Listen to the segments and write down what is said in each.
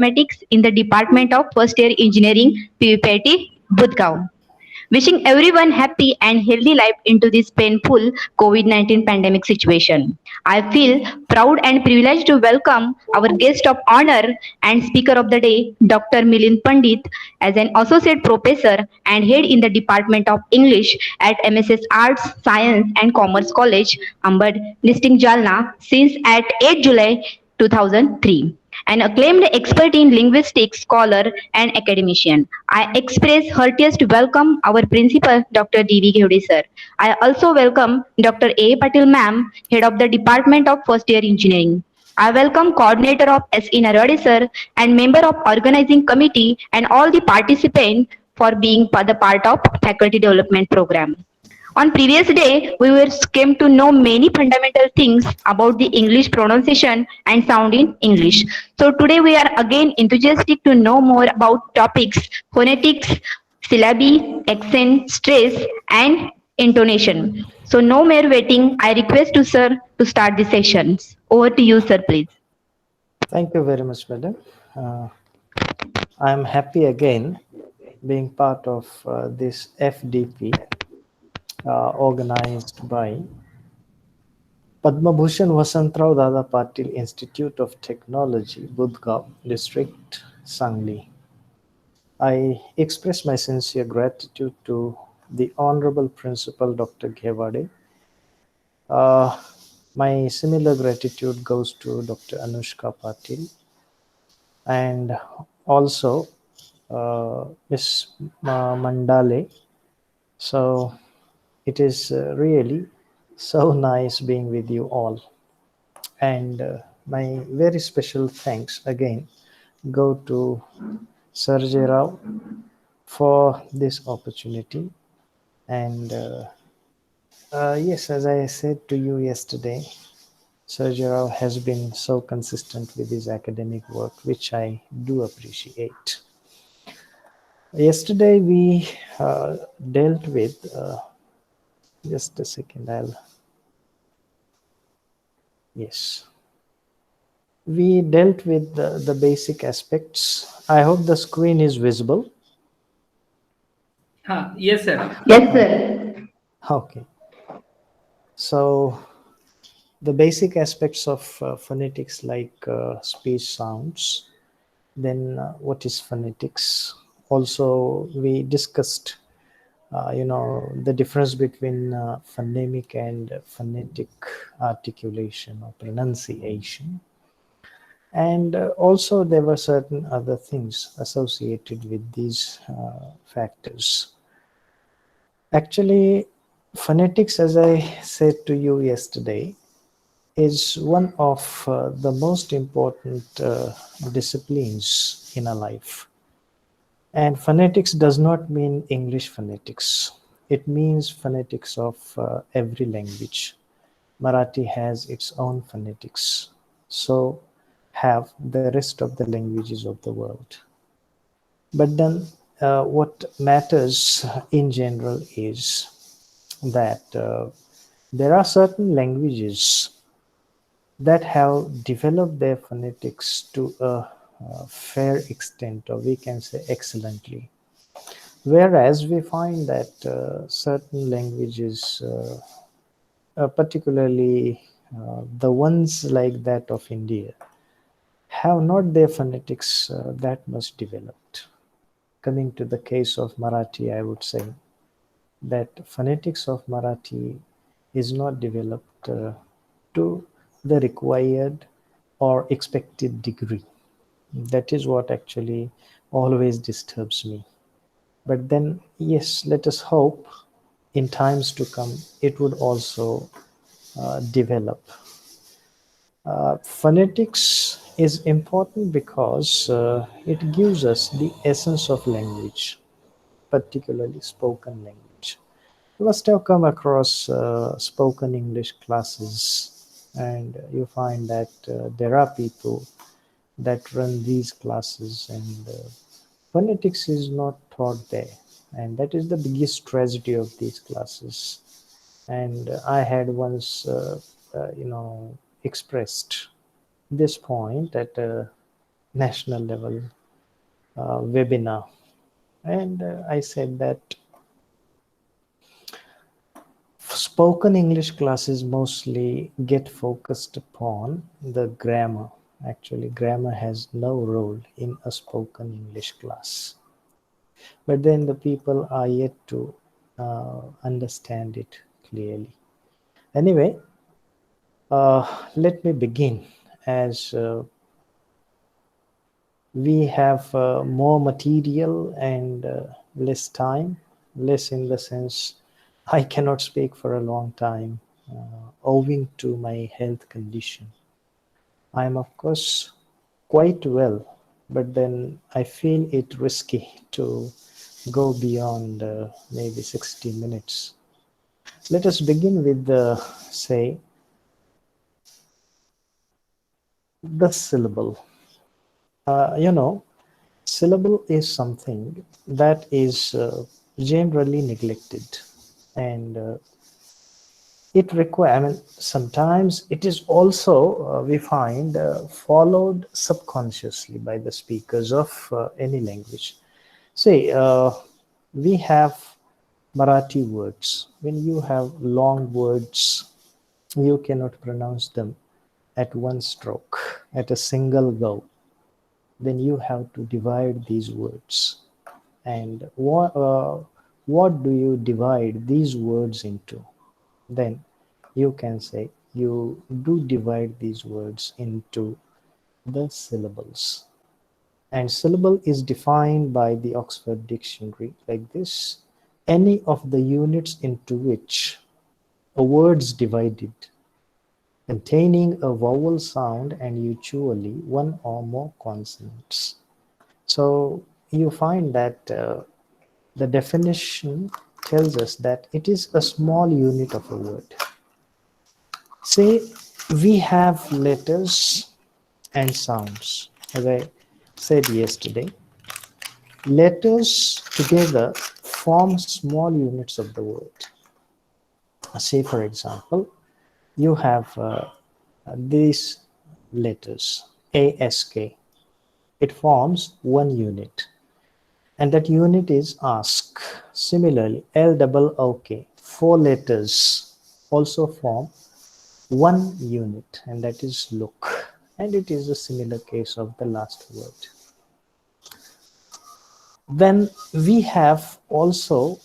Mathematics in the Department of First Year Engineering, PVPIT, Budgaon. Wishing everyone happy and healthy life into this painful COVID-19 pandemic situation. I feel proud and privileged to welcome our guest of honor and speaker of the day, Dr. Milind Pandit, as an associate professor and head in the Department of English at MSS Arts, Science and Commerce College, Ambad, Listing Jalna, since at 8 July 2003. An acclaimed expert in linguistics, scholar, and academician. I express heartiest welcome our principal, Dr. D.V. Ghevde sir. I also welcome Dr. A. Patil ma'am, head of the Department of First Year Engineering. I welcome coordinator of S.E. Narade sir and member of organizing committee and all the participants for being the part of faculty development program. On previous day, we were came to know many fundamental things about the English pronunciation and sound in English. So today we are again enthusiastic to know more about topics phonetics, syllabi, accent, stress, and intonation. So no more waiting. I request to sir to start the sessions. Over to you, sir, please. Thank you very much, madam. I'm happy again being part of this FDP organized by Padma Bhushan Vasantrao Dada Patil Institute of Technology, Budgaon District, Sangli. I express my sincere gratitude to the Honorable Principal Dr. Ghevade. My similar gratitude goes to Dr. Anushka Patil and also Ms. Mandale. So it is really so nice being with you all. And my very special thanks again go to Sergey Rao for this opportunity. And yes, as I said to you yesterday, Sergey Rao has been so consistent with his academic work, which I do appreciate. Yesterday we dealt with, just a second, yes. We dealt with the basic aspects. I hope the screen is visible. Yes, sir. Yes, sir. Okay. So the basic aspects of phonetics like speech sounds, then what is phonetics? Also, we discussed, the difference between phonemic and phonetic articulation or pronunciation. And also there were certain other things associated with these factors. Actually, phonetics, as I said to you yesterday, is one of the most important disciplines in our life. And phonetics does not mean English phonetics. It means phonetics of every language. Marathi has its own phonetics. So have the rest of the languages of the world. But then what matters in general is that there are certain languages that have developed their phonetics to a fair extent, or we can say excellently. Whereas we find that certain languages, particularly the ones like that of India, have not their phonetics that much developed. Coming to the case of Marathi, I would say that phonetics of Marathi is not developed to the required or expected degree. That is what actually always disturbs me. But then, yes, let us hope in times to come it would also develop. Phonetics is important because it gives us the essence of language, particularly spoken language. You must have come across spoken English classes, and you find that there are people that run these classes, and phonetics is not taught there, and that is the biggest tragedy of these classes. And I had once, expressed this point that national level webinar, and I said that spoken English classes mostly get focused upon the grammar. Actually, grammar has no role in a spoken English class. But then the people are yet to understand it clearly. Anyway, let me begin as we have more material and less time. Less in the sense I cannot speak for a long time owing to my health condition. I am, of course, quite well, but then I feel it risky to go beyond maybe 60 minutes. Let us begin with say, the syllable. You know, syllable is something that is generally neglected, and it require. I mean, sometimes it is also we find followed subconsciously by the speakers of any language. Say, we have Marathi words. When you have long words, you cannot pronounce them at one stroke, at a single go. Then you have to divide these words. And what do you divide these words into? Then you can say you do divide these words into the syllables. And syllable is defined by the Oxford Dictionary like this: any of the units into which a word's divided, containing a vowel sound and usually one or more consonants. So you find that the definition tells us that it is a small unit of a word. Say we have letters and sounds. As I said yesterday, letters together form small units of the word. Say, for example, you have these letters ASK. It forms one unit, and that unit is ask. Similarly, LOOK, four letters also form one unit, and that is look. And it is a similar case of the last word. Then we have also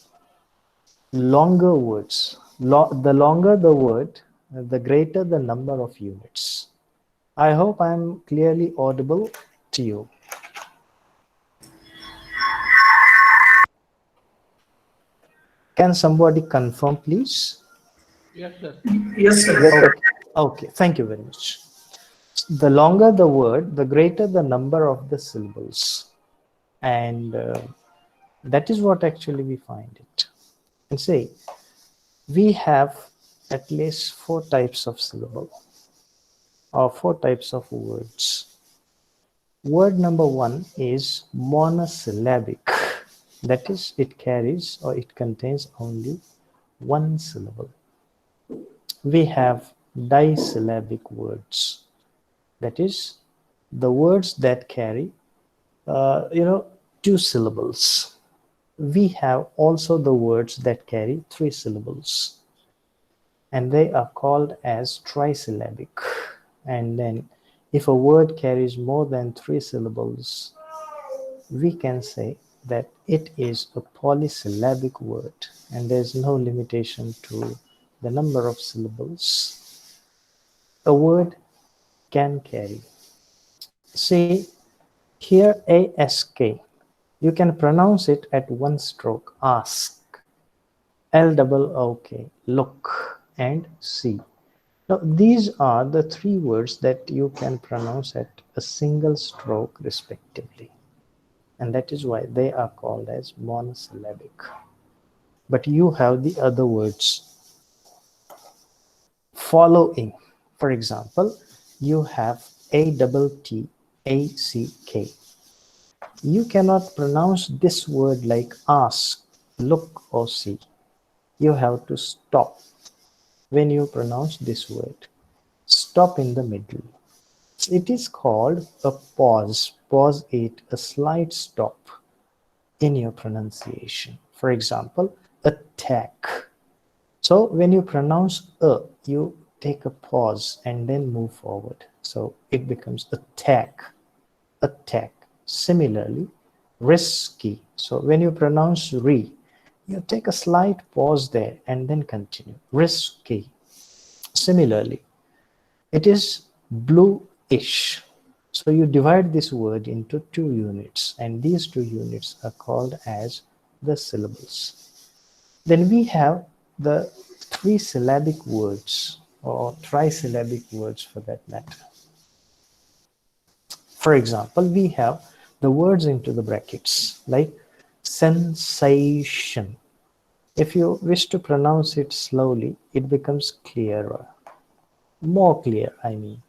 longer words. The longer the word, the greater the number of units. I hope I am clearly audible to you. Can somebody confirm, please? Yes, sir. Yes, sir. Okay. Okay. Thank you very much. The longer the word, the greater the number of the syllables. And that is what actually we find it. And say, we have at least four types of syllable or four types of words. Word number one is monosyllabic. That is, it carries or it contains only one syllable. We have disyllabic words. That is, the words that carry, two syllables. We have also the words that carry three syllables, and they are called as trisyllabic. And then, if a word carries more than three syllables, we can say that it is a polysyllabic word, and there's no limitation to the number of syllables a word can carry. See here, ASK. You can pronounce it at one stroke: ask, LOOK, look, and see. Now, these are the three words that you can pronounce at a single stroke, respectively. And that is why they are called as monosyllabic. But you have the other words following. For example, you have ATTACK. You cannot pronounce this word like ask, look, or see. You have to stop when you pronounce this word. Stop in the middle. It is called a pause. Pause it, a slight stop in your pronunciation. For example, attack. So when you pronounce you take a pause and then move forward. So it becomes attack, attack. Similarly, risky. So when you pronounce re, you take a slight pause there and then continue. Risky. Similarly, it is bluish. So you divide this word into two units, and these two units are called as the syllables. Then we have the three syllabic words or trisyllabic words for that matter. For example, we have the words into the brackets like sensation. If you wish to pronounce it slowly, it becomes clearer, more clear, I mean.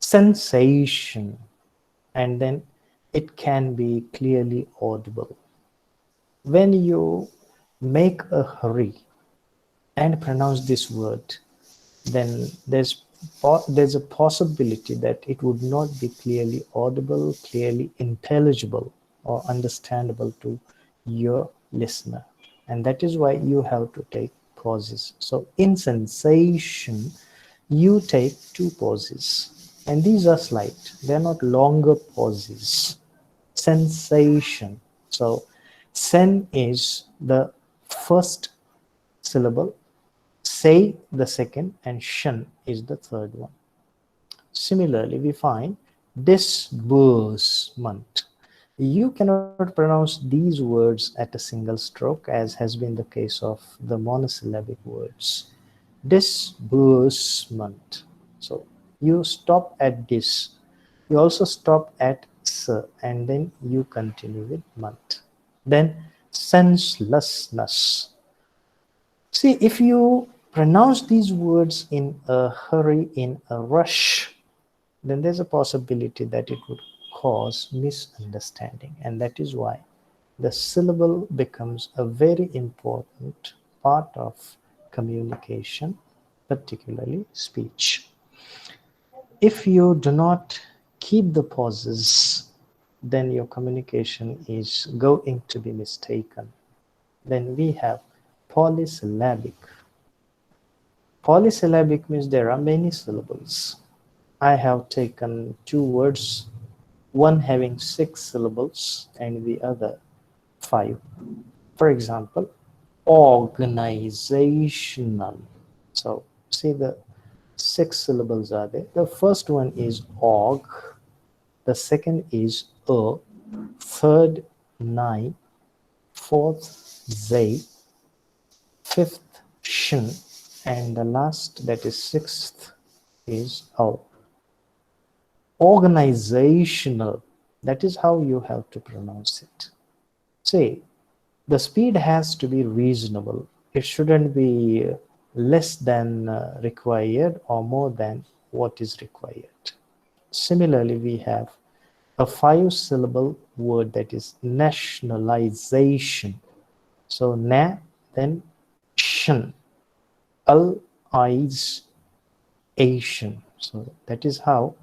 Sensation, and then it can be clearly audible. When you make a hurry and pronounce this word, then there's a possibility that it would not be clearly audible, clearly intelligible, or understandable to your listener. And that is why you have to take pauses. So in sensation, you take two pauses, and these are slight, they're not longer pauses. Sensation. So sen is the first syllable, say the second, and shun is the third one. Similarly, we find disbursement. You cannot pronounce these words at a single stroke, as has been the case of the monosyllabic words. Disbursement. So you stop at dis, you also stop at s, and then you continue with month. Then senselessness. See, if you pronounce these words in a hurry, in a rush, then there's a possibility that it would cause misunderstanding. And that is why the syllable becomes a very important part of communication, particularly speech. If you do not keep the pauses, then your communication is going to be mistaken. Then we have polysyllabic. Polysyllabic means there are many syllables. I have taken two words, one having 6 syllables and the other 5. For example, organizational. So see, the 6 syllables are there. The first one is org, the second is third nine, fourth zay, fifth shin, and the last, that is sixth, is o. Organizational, that is how you have to pronounce it. Say, the speed has to be reasonable. It shouldn't be less than required or more than what is required. Similarly, we have a 5-syllable word, that is nationalization. So na, then shin, al, eyes, Asian. So that is how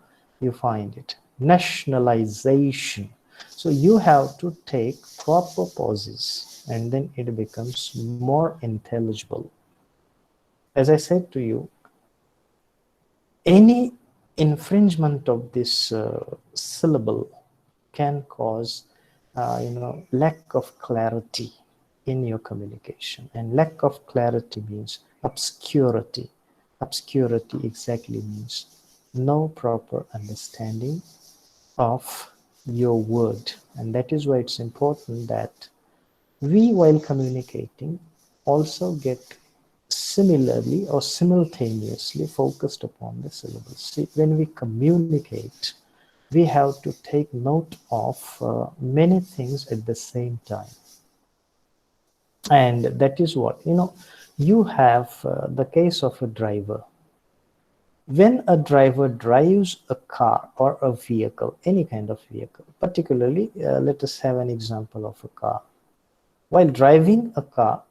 you find it. Nationalization. So you have to take proper pauses, and then it becomes more intelligible. As I said to you, any infringement of this syllable can cause lack of clarity in your communication, and lack of clarity means obscurity. Obscurity exactly means no proper understanding of your word. And that is why it's important that we, while communicating, also get similarly or simultaneously focused upon the syllables. See, when we communicate, we have to take note of many things at the same time. And that is what, you have the case of a driver. When a driver drives a car or a vehicle, any kind of vehicle, particularly, let us have an example of a car. While driving a car,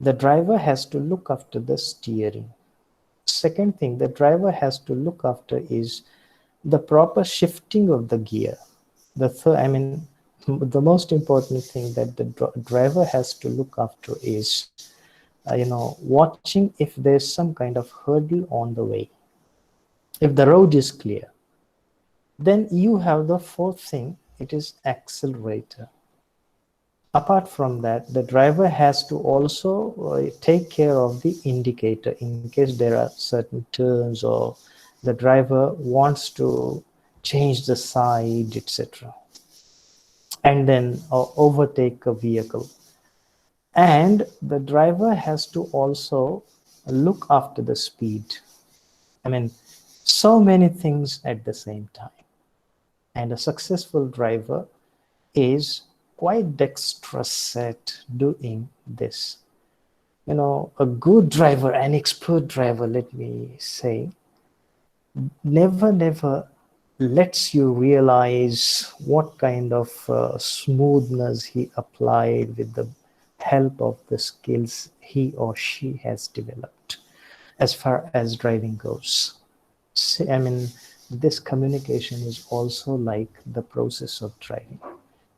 the driver has to look after the steering. Second thing the driver has to look after is the proper shifting of the gear. I mean, the most important thing that the driver has to look after is, watching if there's some kind of hurdle on the way. If the road is clear, then you have the fourth thing, it is accelerator. Apart from that, the driver has to also take care of the indicator in case there are certain turns or the driver wants to change the side, etc., and then overtake a vehicle. And the driver has to also look after the speed. I mean, so many things at the same time. And a successful driver is quite dexterous at doing this. A good driver, an expert driver, let me say, never lets you realize what kind of smoothness he applied with the help of the skills he or she has developed as far as driving goes. I mean, this communication is also like the process of driving.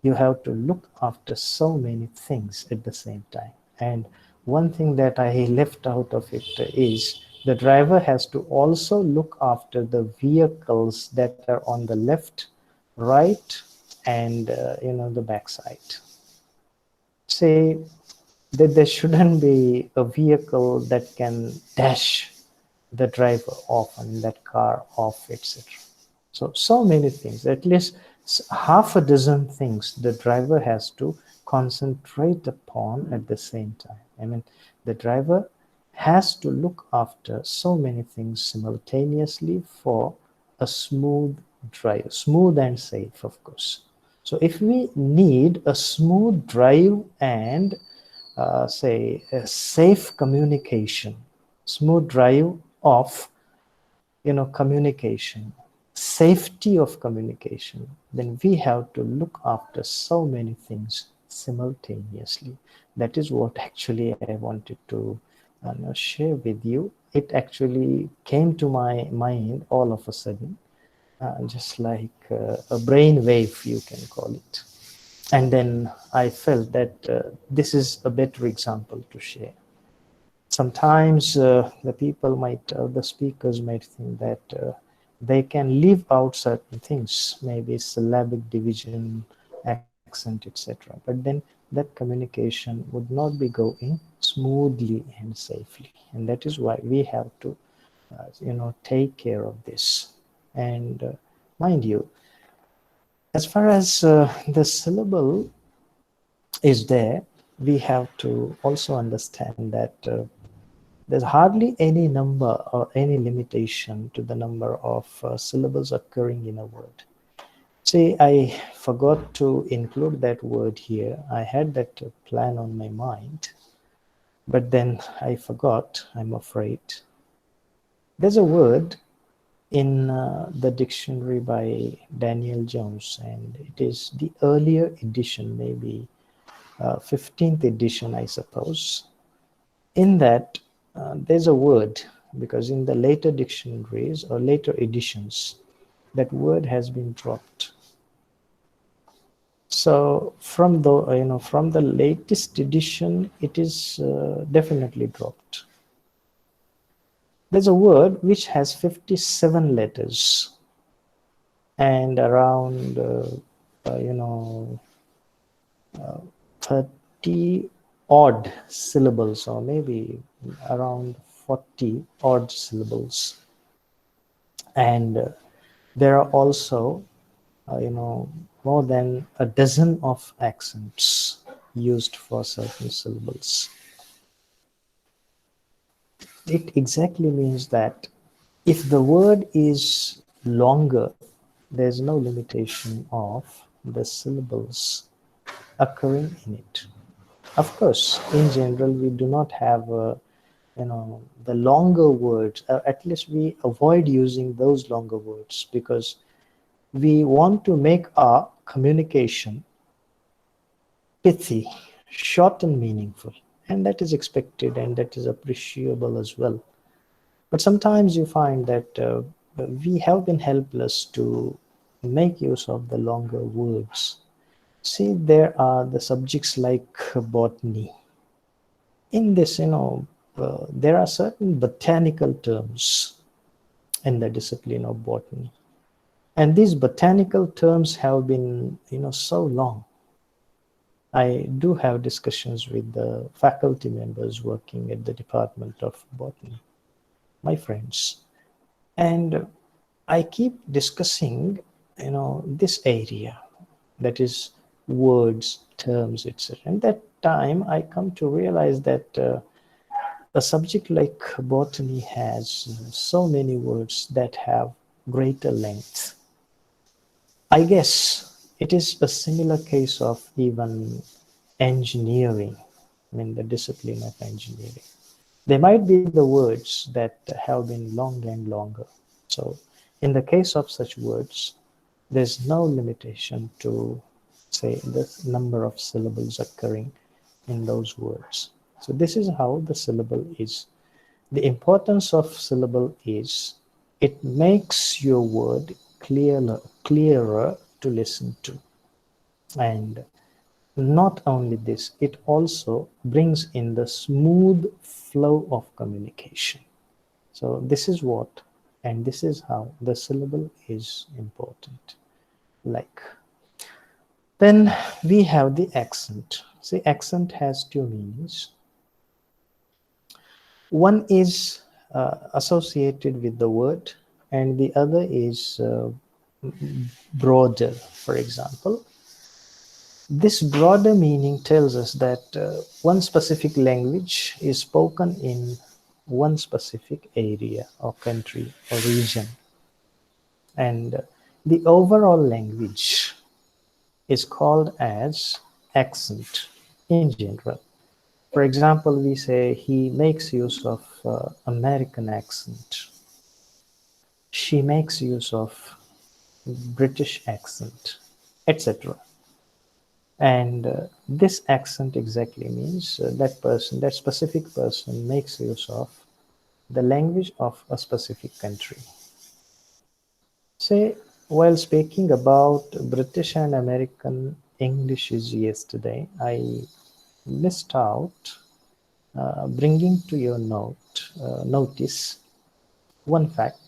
You have to look after so many things at the same time. And one thing that I left out of it is the driver has to also look after the vehicles that are on the left, right, and the backside. Say that there shouldn't be a vehicle that can dash the driver off and that car off, etc. So many things, at least half a dozen things the driver has to concentrate upon at the same time. I mean, the driver has to look after so many things simultaneously for a smooth drive, smooth and safe, of course. So if we need a smooth drive and say a safe communication, smooth drive of communication, safety of communication, then we have to look after so many things simultaneously. That is what actually I wanted to share with you. It actually came to my mind all of a sudden, just like a brain wave, you can call it. And then I felt that this is a better example to share. Sometimes the speakers might think that they can leave out certain things, maybe syllabic division, accent, etc. But then that communication would not be going smoothly and safely. And that is why we have to, take care of this. And mind you, as far as the syllable is there, we have to also understand that there's hardly any number or any limitation to the number of syllables occurring in a word. Say, I forgot to include that word here. I had that plan on my mind, but then I forgot, I'm afraid. There's a word in the dictionary by Daniel Jones, and it is the earlier edition, maybe 15th edition, I suppose. In that, there's a word, because in the later dictionaries or later editions, that word has been dropped. So from the latest edition, it is definitely dropped. There's a word which has 57 letters and around 30 odd syllables, or maybe around 40 odd syllables. And there are also more than a dozen of accents used for certain syllables. It exactly means that if the word is longer, there's no limitation of the syllables occurring in it. Of course, in general, we do not have the longer words, at least we avoid using those longer words, because we want to make our communication pithy, short and meaningful, and that is expected and that is appreciable as well. But sometimes you find that we have been helpless to make use of the longer words. See, there are the subjects like botany. In this, there are certain botanical terms in the discipline of botany. And these botanical terms have been, so long. I do have discussions with the faculty members working at the Department of Botany, my friends. And I keep discussing, this area, that is words, terms, etc. And that time I come to realize that a subject like botany has so many words that have greater length. I guess it is a similar case of even engineering, I mean, the discipline of engineering. There might be the words that have been longer and longer. So, in the case of such words, there's no limitation to, say, the number of syllables occurring in those words. So, this is how the syllable is. The importance of syllable is it makes your word clearer to listen to. And not only this, it also brings in the smooth flow of communication. So this is what, and this is how the syllable is important. Like, then we have the accent. See, accent has two meanings. One is associated with the word, and the other is broader. For example, this broader meaning tells us that one specific language is spoken in one specific area or country or region, and the overall language is called as accent in general. For example, we say he makes use of American accent. She makes use of British accent, etc. And this accent exactly means that person, that specific person makes use of the language of a specific country. Say, while speaking about British and American Englishes yesterday, I missed out bringing to your notice one fact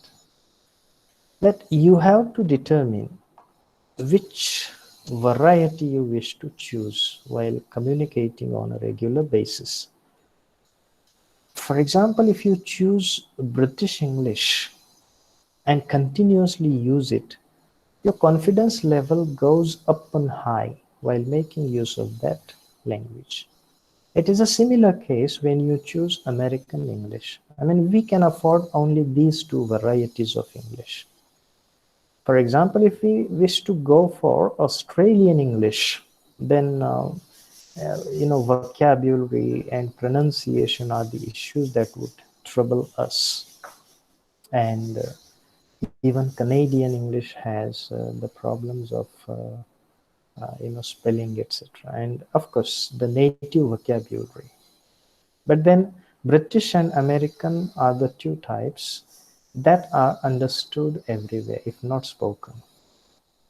that you have to determine which variety you wish to choose while communicating on a regular basis. For example, if you choose British English and continuously use it, your confidence level goes up and high while making use of that language. It is a similar case when you choose American English. I mean, we can afford only these two varieties of English. For example, if we wish to go for Australian English, then vocabulary and pronunciation are the issues that would trouble us. And even Canadian English has the problems of spelling, etc. And of course, the native vocabulary. But then British and American are the two types that are understood everywhere, if not spoken.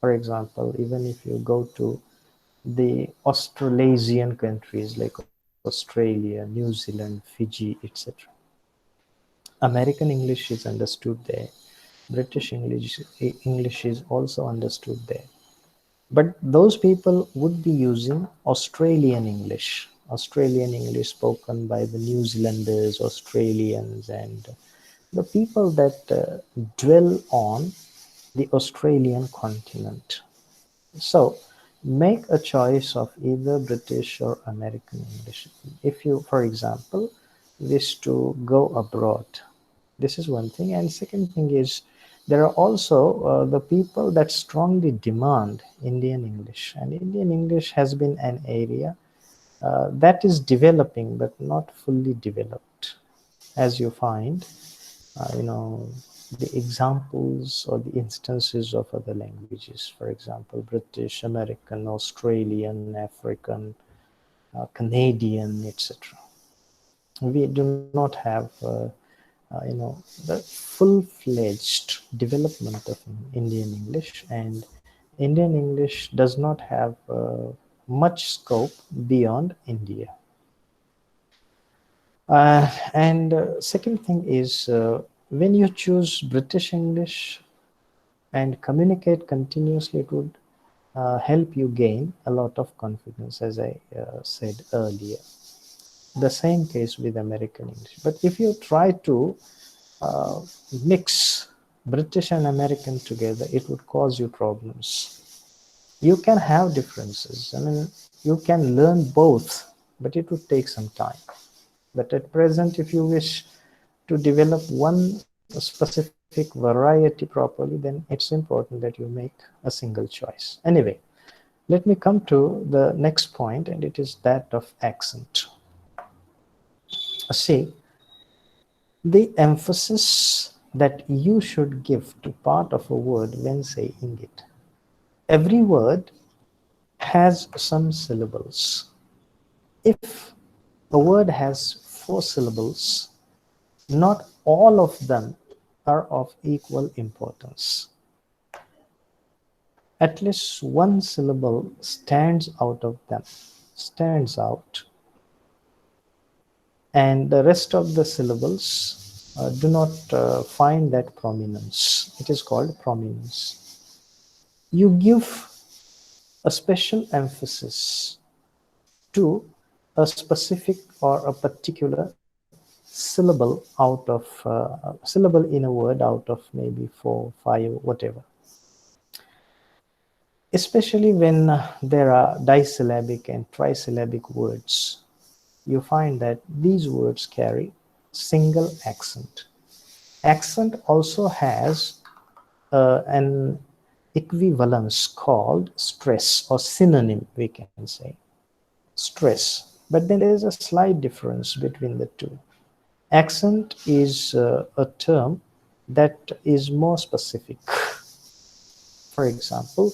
For example, even if you go to the Australasian countries like Australia, New Zealand, Fiji, etc., American English is understood there. British English is also understood there. But those people would be using Australian English spoken by the New Zealanders, Australians, and the people that dwell on the Australian continent. So make a choice of either British or American English. If you, for example, wish to go abroad, this is one thing. And second thing is there are also the people that strongly demand Indian English. And Indian English has been an area that is developing but not fully developed. As you find, the examples or the instances of other languages, for example, British, American, Australian, African, Canadian, etc. We do not have the full-fledged development of Indian English, and Indian English does not have much scope beyond India. And second thing is, when you choose British English and communicate continuously, it would help you gain a lot of confidence, as I said earlier. The same case with American English. But if you try to uh, mix British and American together, it would cause you problems. You can have differences. I mean, you can learn both, but it would take some time. But at present, if you wish to develop one specific variety properly, then it's important that you make a single choice. Anyway, let me come to the next point, and it is that of accent. See, the emphasis that you should give to part of a word when saying it. Every word has some syllables. If a word has 4 syllables, not all of them are of equal importance. At least one syllable stands out of them, stands out, and the rest of the syllables do not find that prominence. It is called prominence. You give a special emphasis to a specific or a particular syllable out of syllable in a word out of maybe 4, 5, whatever. Especially when there are disyllabic and trisyllabic words, you find that these words carry single accent. Accent also has an equivalence called stress, or synonym, we can say. Stress. But then there is a slight difference between the two. Accent is a term that is more specific. For example,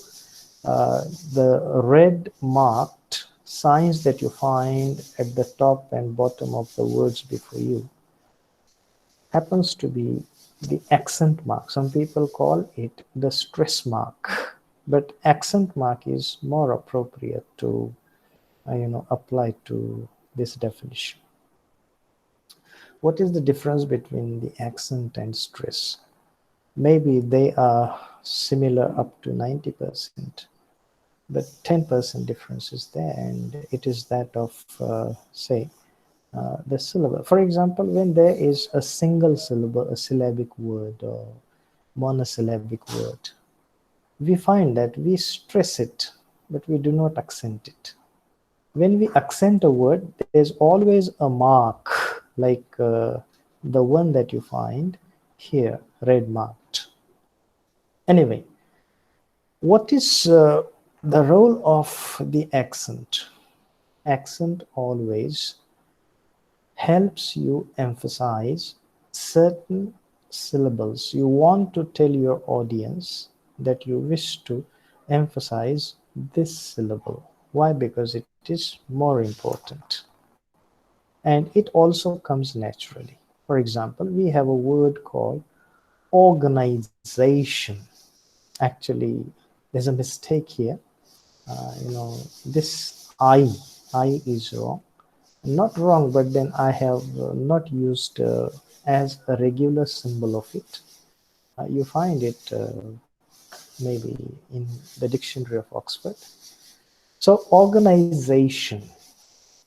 the red marked signs that you find at the top and bottom of the words before you happens to be the accent mark. Some people call it the stress mark, but accent mark is more appropriate to apply to this definition. What is the difference between the accent and stress? Maybe they are similar up to 90%, but 10% difference is there, and it is that of, say, the syllable. For example, when there is a single syllable, a syllabic word or monosyllabic word, we find that we stress it, but we do not accent it. When we accent a word, there's always a mark like the one that you find here, red marked. Anyway, what is the role of the accent? Accent always helps you emphasize certain syllables. You want to tell your audience that you wish to emphasize this syllable. Why? Because it is more important. And it also comes naturally. For example, we have a word called organization. Actually, there's a mistake here. This I is wrong. Not wrong, but then I have not used as a regular symbol of it. You find it maybe in the dictionary of Oxford. So organization.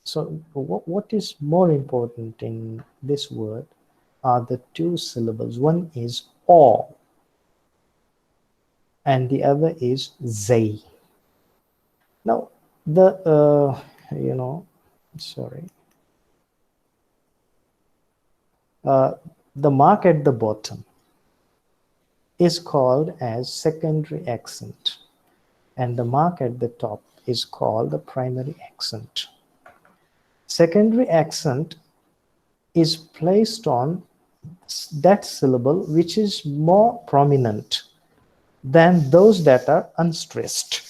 So what is more important in this word are the 2 syllables. One is or, and the other is they. Now, the sorry, uh, the mark at the bottom is called as secondary accent, and the mark at the top is called the primary accent. Secondary accent is placed on that syllable which is more prominent than those that are unstressed.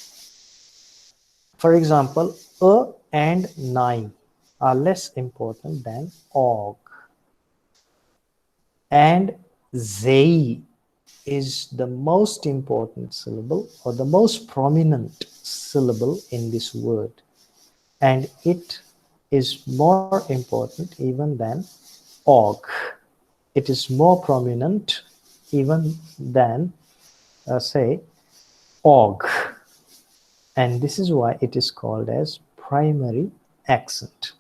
For example, a and nine are less important than og. And zei is the most important syllable or the most prominent syllable in this word, and it is more important even than og. It is more prominent even than, say, og, and this is why it is called as primary accent.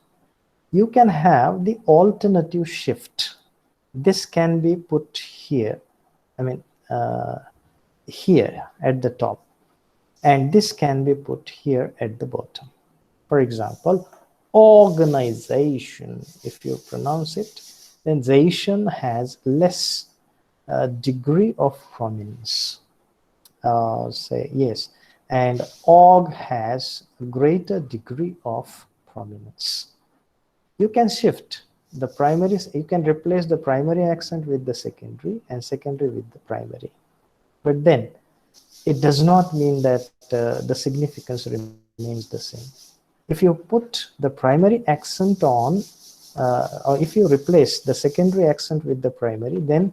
You can have the alternative shift. This can be put here, I mean, uh, here at the top, and this can be put here at the bottom. For example, organization, if you pronounce it, then zation has less degree of prominence. Say yes, and org has a greater degree of prominence. You can shift the primary, you can replace the primary accent with the secondary and secondary with the primary. But then it does not mean that the significance remains the same. If you put the primary accent on, or if you replace the secondary accent with the primary, then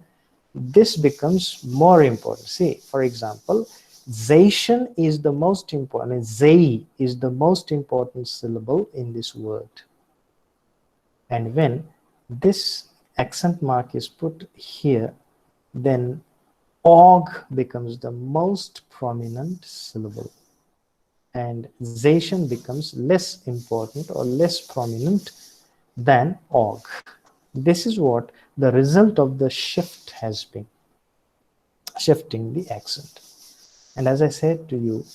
this becomes more important. See, for example, zation is the most important, I mean, zay is the most important syllable in this word. And when this accent mark is put here, then og becomes the most prominent syllable, and zation becomes less important or less prominent than og. This is what the result of the shift has been, shifting the accent. And as I said to you,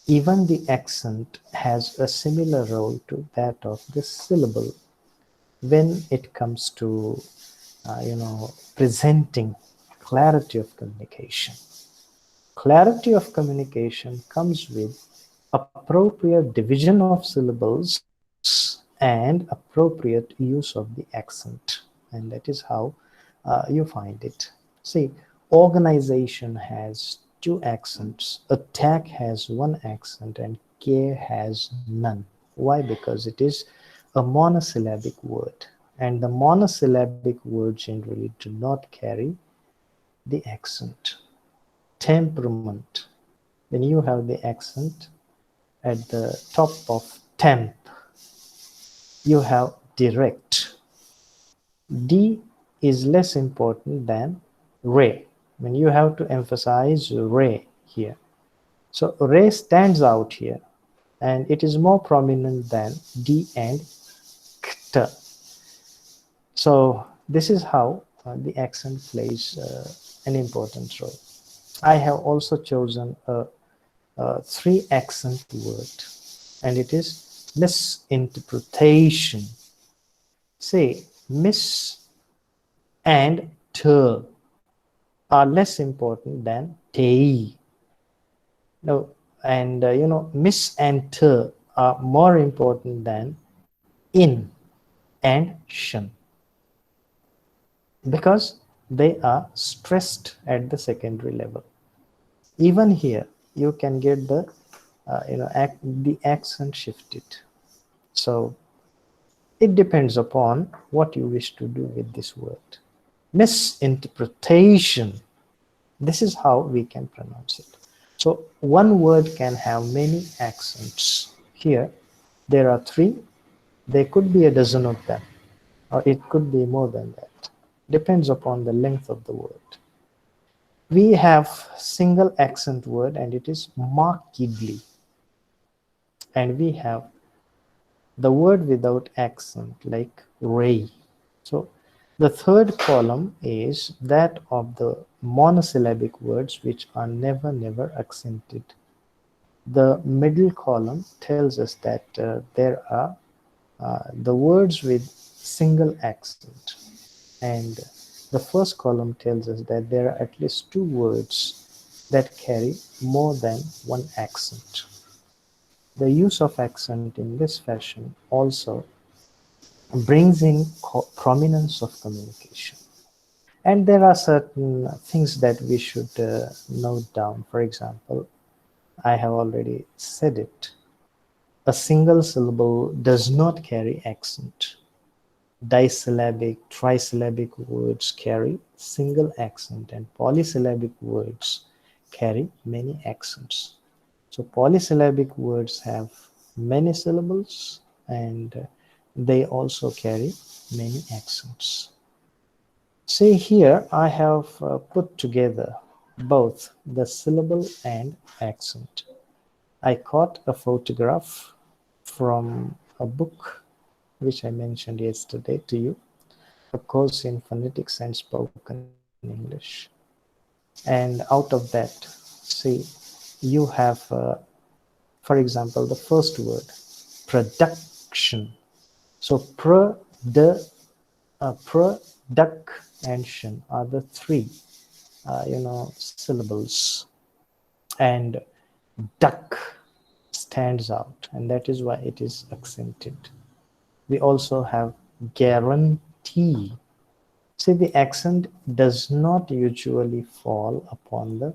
even the accent has a similar role to that of the syllable when it comes to presenting clarity of communication. Clarity of communication comes with appropriate division of syllables and appropriate use of the accent, and that is how you find it. See, organization has two accents, attack has one accent, and care has none. Why? Because it is a monosyllabic word, and the monosyllabic words generally do not carry the accent. Temperament, when you have the accent at the top of temp, you have direct. D is less important than re. When you have to emphasize re here. So re stands out here, and it is more prominent than D and kt. So this is how the accent plays an important role. I have also chosen a three accent word, and it is misinterpretation. Say miss and ter are less important than tei. No, and miss and ter are more important than in and shun, because they are stressed at the secondary level. Even here, you can get the the accent shifted. So it depends upon what you wish to do with this word. Misinterpretation. This is how we can pronounce it. So one word can have many accents. Here, there are three. There could be a dozen of them, or it could be more than that. Depends upon the length of the word. We have single accent word, and it is markedly. And we have the word without accent, like ray. So the third column is that of the monosyllabic words which are never accented. The middle column tells us that there are the words with single accent, and the first column tells us that there are at least two words that carry more than one accent. The use of accent in this fashion also brings in prominence of communication. And there are certain things that we should note down. For example, I have already said it. A single syllable does not carry accent. Disyllabic, trisyllabic words carry single accent, and polysyllabic words carry many accents. So polysyllabic words have many syllables, and they also carry many accents. See here, I have put together both the syllable and accent. I caught a photograph from a book which I mentioned yesterday to you, a course in phonetics and spoken English. And out of that, see, you have, for example, the first word, production. So production are the three, syllables, and duck stands out, and that is why it is accented. We also have guarantee. See, the accent does not usually fall upon the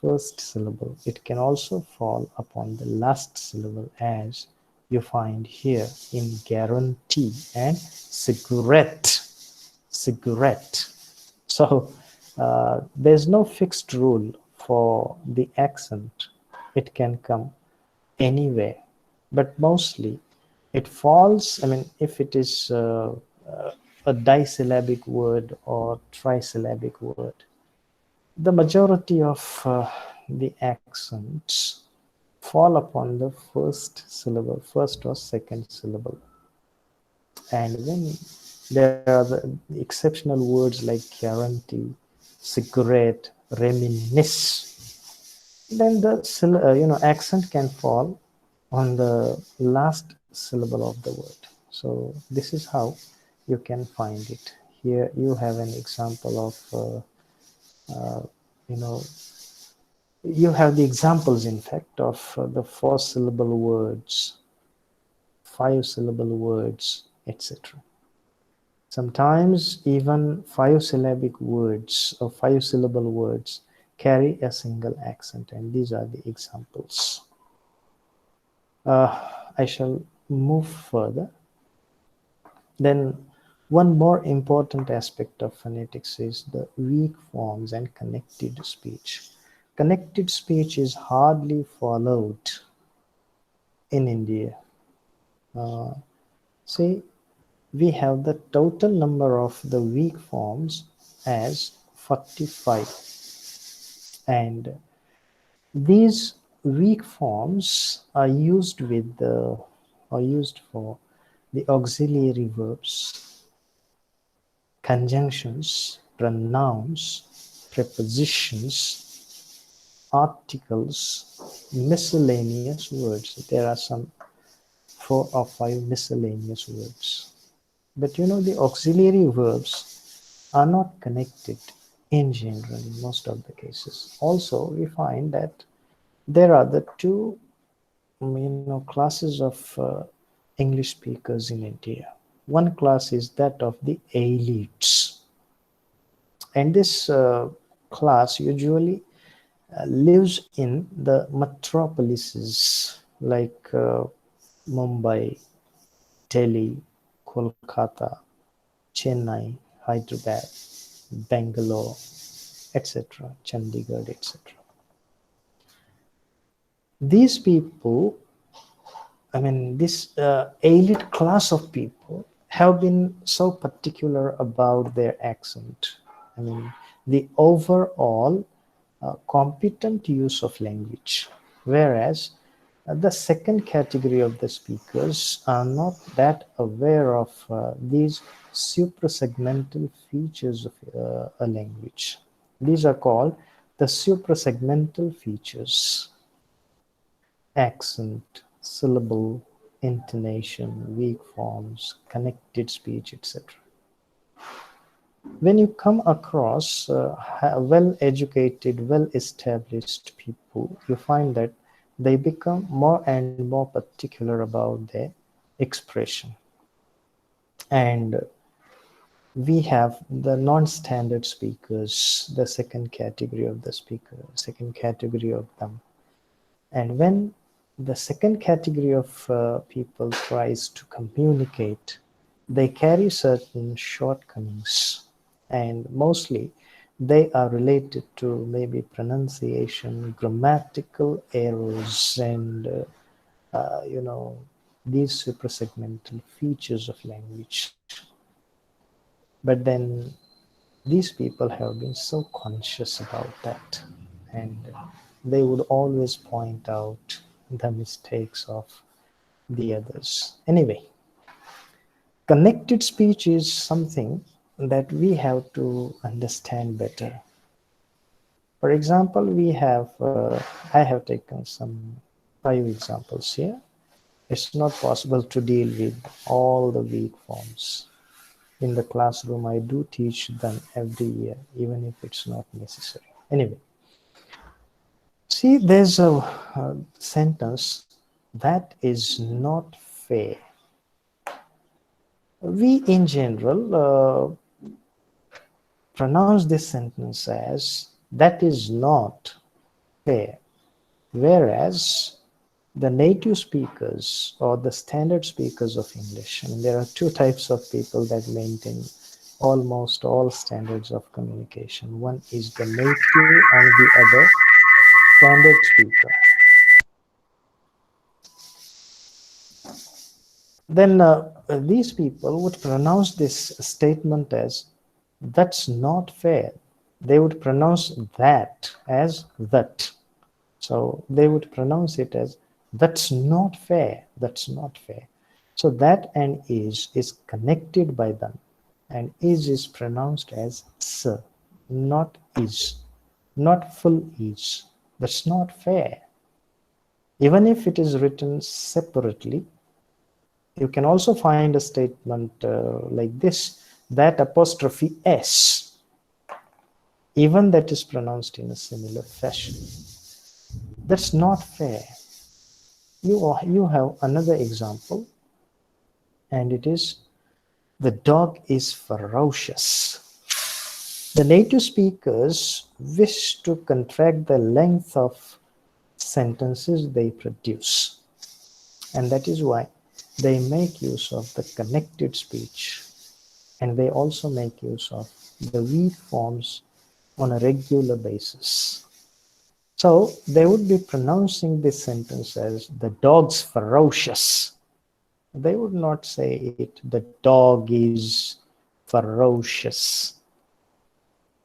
first syllable. It can also fall upon the last syllable, as you find here in guarantee and cigarette. Cigarette. So there's no fixed rule for the accent. It can come anywhere, but mostly it falls. I mean, if it is a disyllabic word or trisyllabic word, the majority of the accents fall upon the first syllable, first or second syllable. And when there are the exceptional words like guarantee, cigarette, reminisce, then the accent can fall on the last syllable of the word. So this is how you can find it. Here you have an example of you know you have the examples, in fact, of the four syllable words, five syllable words, etc. Sometimes even five syllabic words or five syllable words carry a single accent, and these are the examples. I shall move further. Then, one more important aspect of phonetics is the weak forms and connected speech. Connected speech is hardly followed in India. Uh, See, we have the total number of the weak forms as 45, and these weak forms are used for the auxiliary verbs, conjunctions, pronouns, prepositions, articles, miscellaneous words. There are some 4 or 5 miscellaneous words. But the auxiliary verbs are not connected in general in most of the cases. Also, we find that there are the two classes of English speakers in India. One class is that of the elites, and this class usually lives in the metropolises like Mumbai, Delhi, Kolkata, Chennai, Hyderabad, Bangalore, etc., Chandigarh, etc. These people, this elite class of people have been so particular about their accent. The overall competent use of language, whereas the second category of the speakers are not that aware of these suprasegmental features of a language. These are called the suprasegmental features: accent, syllable, intonation, weak forms, connected speech, etc. When you come across well-educated, well-established people, you find that they become more and more particular about their expression. And we have the non-standard speakers, the second category of the speaker, second category of them. And when the second category of people tries to communicate they carry certain shortcomings, and mostly they are related to maybe pronunciation, grammatical errors, and these suprasegmental features of language. But then these people have been so conscious about that, and they would always point out the mistakes of the others. Anyway, connected speech is something that we have to understand better. For example, I have taken some 5 examples here. It's not possible to deal with all the weak forms. In the classroom, I do teach them every year, even if it's not necessary. Anyway, see, there's a sentence that is not fair. We, in general, pronounce this sentence as that is not fair, whereas the native speakers or the standard speakers of English, I mean, there are two types of people that maintain almost all standards of communication. One is the native and the other standard speaker. Then these people would pronounce this statement as that's not fair. They would pronounce that as that. So they would pronounce it as that's not fair. That's not fair. So that and is connected by them, and is pronounced as s, not is, not full is. That's not fair. Even if it is written separately, you can also find a statement like this, that apostrophe s, even that is pronounced in a similar fashion. That's not fair. You have another example, and it is the dog is ferocious. The native speakers wish to contract the length of sentences they produce, and that is why they make use of the connected speech, and they also make use of the weak forms on a regular basis. So they would be pronouncing this sentence as the dog's ferocious. They would not say it, the dog is ferocious.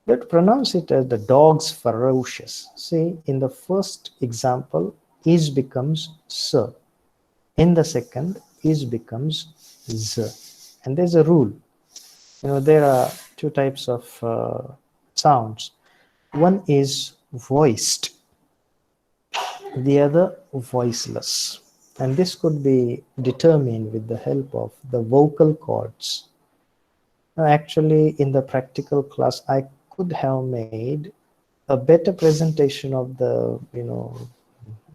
They would pronounce it as the dog's ferocious. See, in the first example, is becomes sir. In the second, is becomes z. And there's a rule. There are two types of sounds. One is voiced, the other voiceless. And this could be determined with the help of the vocal cords. Now, actually, in the practical class, I could have made a better presentation of the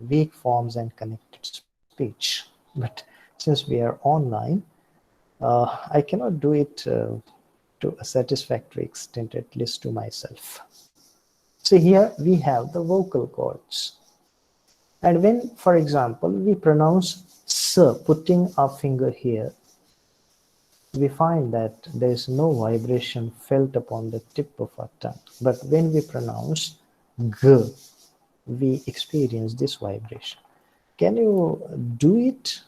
weak forms and connected speech. But since we are online, I cannot do it to a satisfactory extent, at least to myself. So here we have the vocal cords. And when, for example, we pronounce sir, putting our finger here, we find that there is no vibration felt upon the tip of our tongue. But when we pronounce g, we experience this vibration. Can you do it?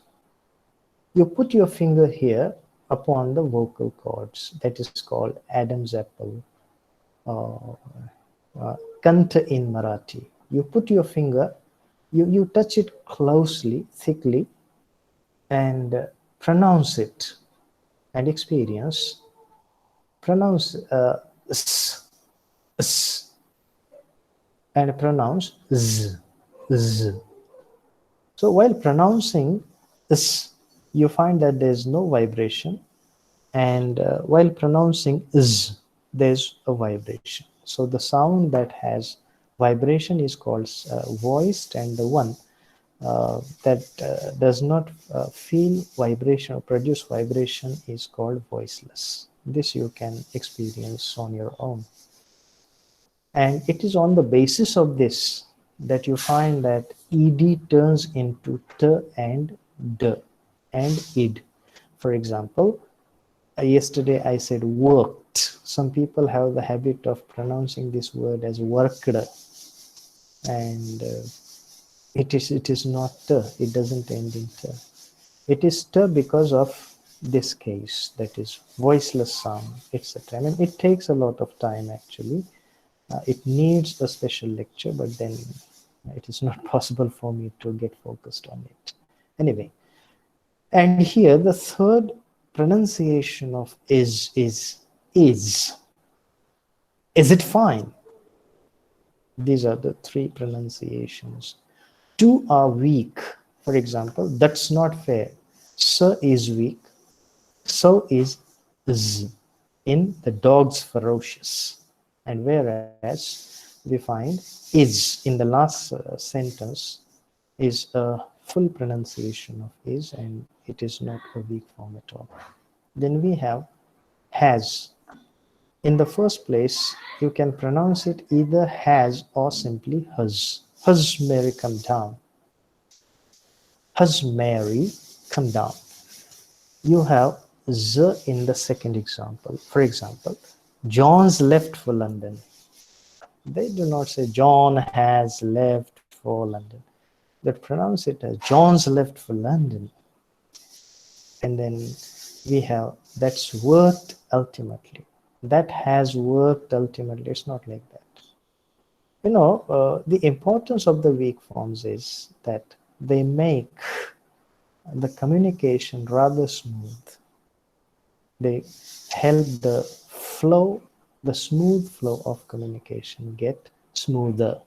You put your finger here upon the vocal cords. That is called Adam's apple, Kanta in Marathi. You put your finger, you touch it closely, thickly, and pronounce it and experience. Pronounce s, s, and pronounce z, z. So while pronouncing s, you find that there is no vibration, and while pronouncing z, there's a vibration. So the sound that has vibration is called voiced, and the one that does not feel vibration or produce vibration is called voiceless. This you can experience on your own. And it is on the basis of this that you find that ed turns into t and d and id. For example, Yesterday I said worked. Some people have the habit of pronouncing this word as worked, and it is not t. It doesn't end in t. It is t because of this case, that is voiceless sound, etc. I mean, it takes a lot of time actually. It needs a special lecture, but then it is not possible for me to get focused on it. Anyway, and here the third pronunciation of is. Is it fine? These are the three pronunciations. Two are weak. For example, that's not fair. Sir is weak. So is z in the dog's ferocious. And whereas we find is in the last sentence is a full pronunciation of is, and it is not a weak form at all. Then we have has. In the first place, you can pronounce it either has or simply has. Has Mary come down? Has Mary come down? You have the in the second example. For example, John's left for London. They do not say John has left for London. They pronounce it as John's left for London. And then we have that's worked ultimately. That has worked ultimately. It's not like that. The importance of the weak forms is that they make the communication rather smooth. They help the smooth flow of communication get smoother.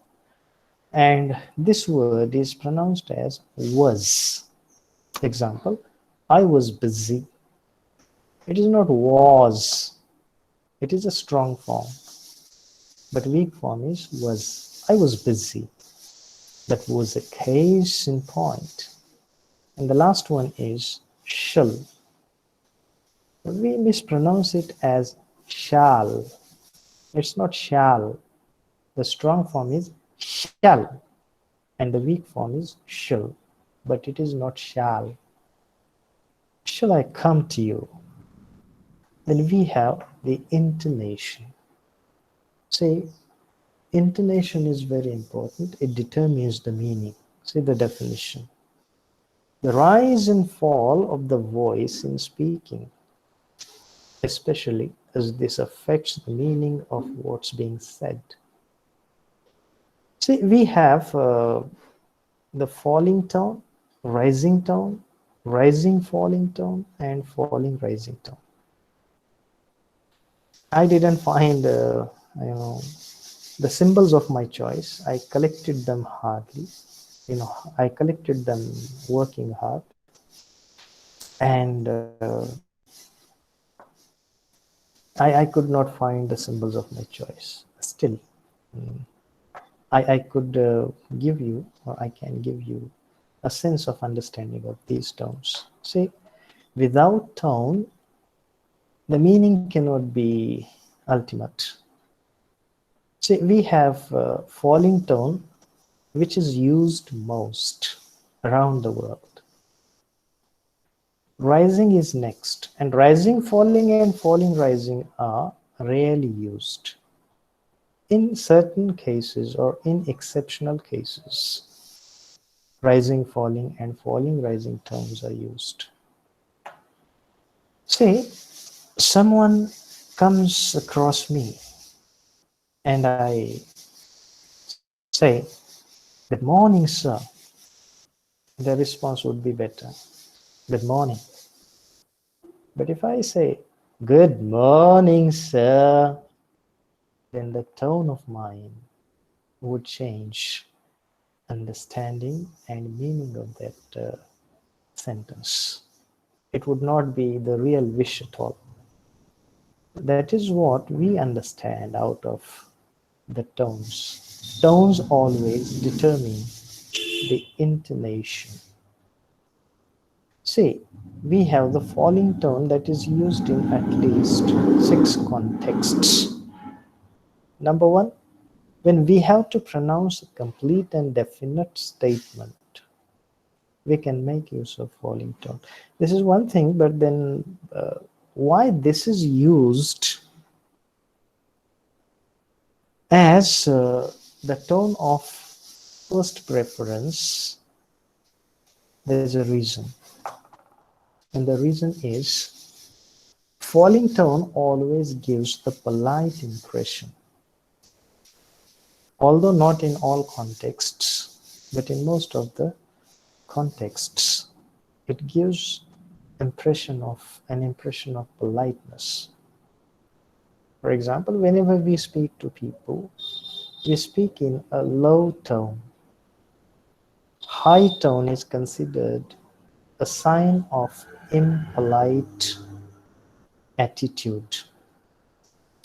And this word is pronounced as was. Example, I was busy. It is not was. It is a strong form. But weak form is was. I was busy. That was a case in point. And the last one is shall. We mispronounce it as shall. It's not shall. The strong form is shall, and the weak form is shall, but it is not shall. Shall I come to you? Then we have the intonation. Say, intonation is very important. It determines the meaning. See the definition. The rise and fall of the voice in speaking, especially as this affects the meaning of what's being said. See, we have the falling tone, rising falling tone, and falling rising tone. I didn't find the symbols of my choice. I collected them hardly. I collected them working hard, and I could not find the symbols of my choice. Still, mm, I could give you, or I can give you, a sense of understanding of these tones. See, without tone, the meaning cannot be ultimate. See, we have falling tone, which is used most around the world. Rising is next, and rising, falling, and falling, rising are rarely used. In certain cases or in exceptional cases, rising, falling, and falling, rising tones are used. Say, someone comes across me and I say, "Good morning, sir." The response would be better, "Good morning." But if I say, "Good morning, sir," then the tone of mine would change understanding and meaning of that sentence. It would not be the real wish at all. That is what we understand out of the tones. Tones always determine the intonation. See, we have the falling tone that is used in at least 6 contexts. Number one, when we have to pronounce a complete and definite statement, we can make use of falling tone. This is one thing, but then why this is used as the tone of first preference. There's a reason, and the reason is falling tone always gives the polite impression, although not in all contexts, but in most of the contexts it gives an impression of politeness. For example, whenever we speak to people, we speak in a low tone. High tone is considered a sign of impolite attitude,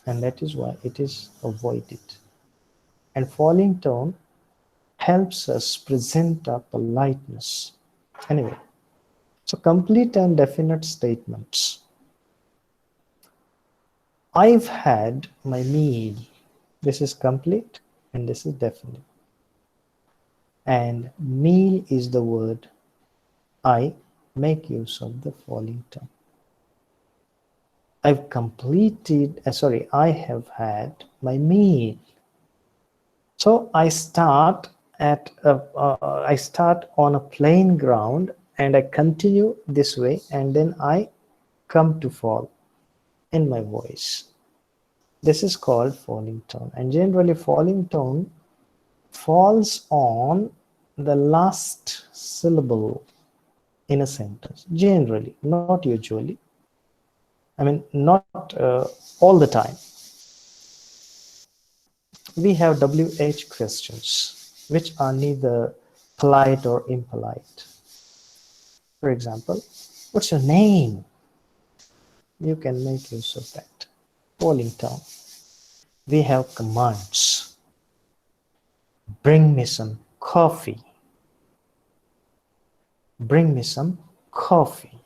and that is why it is avoided. And falling tone helps us present our politeness. Anyway, so complete and definite statements. I've had my meal. This is complete and this is definite. And meal is the word. I make use of the falling tone. I've completed, I have had my meal. So I start I start on a plain ground and I continue this way, and then I come to fall in my voice. This is called falling tone, and generally falling tone falls on the last syllable in a sentence. Generally, not usually. I mean, not all the time. We have WH questions, which are neither polite or impolite. For example, what's your name? You can make use of that. Falling tone. We have commands. Bring me some coffee. Bring me some coffee.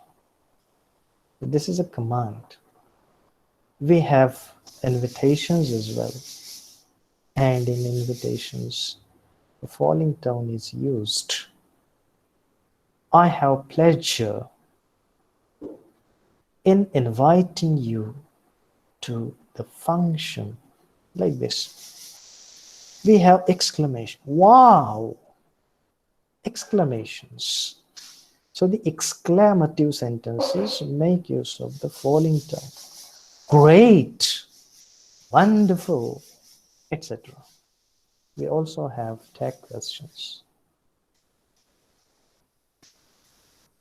This is a command. We have invitations as well. And in invitations, the falling tone is used. I have pleasure in inviting you to the function, like this. We have exclamation. Wow! Exclamations. So the exclamative sentences make use of the falling tone. Great! Wonderful! Etc. We also have tag questions.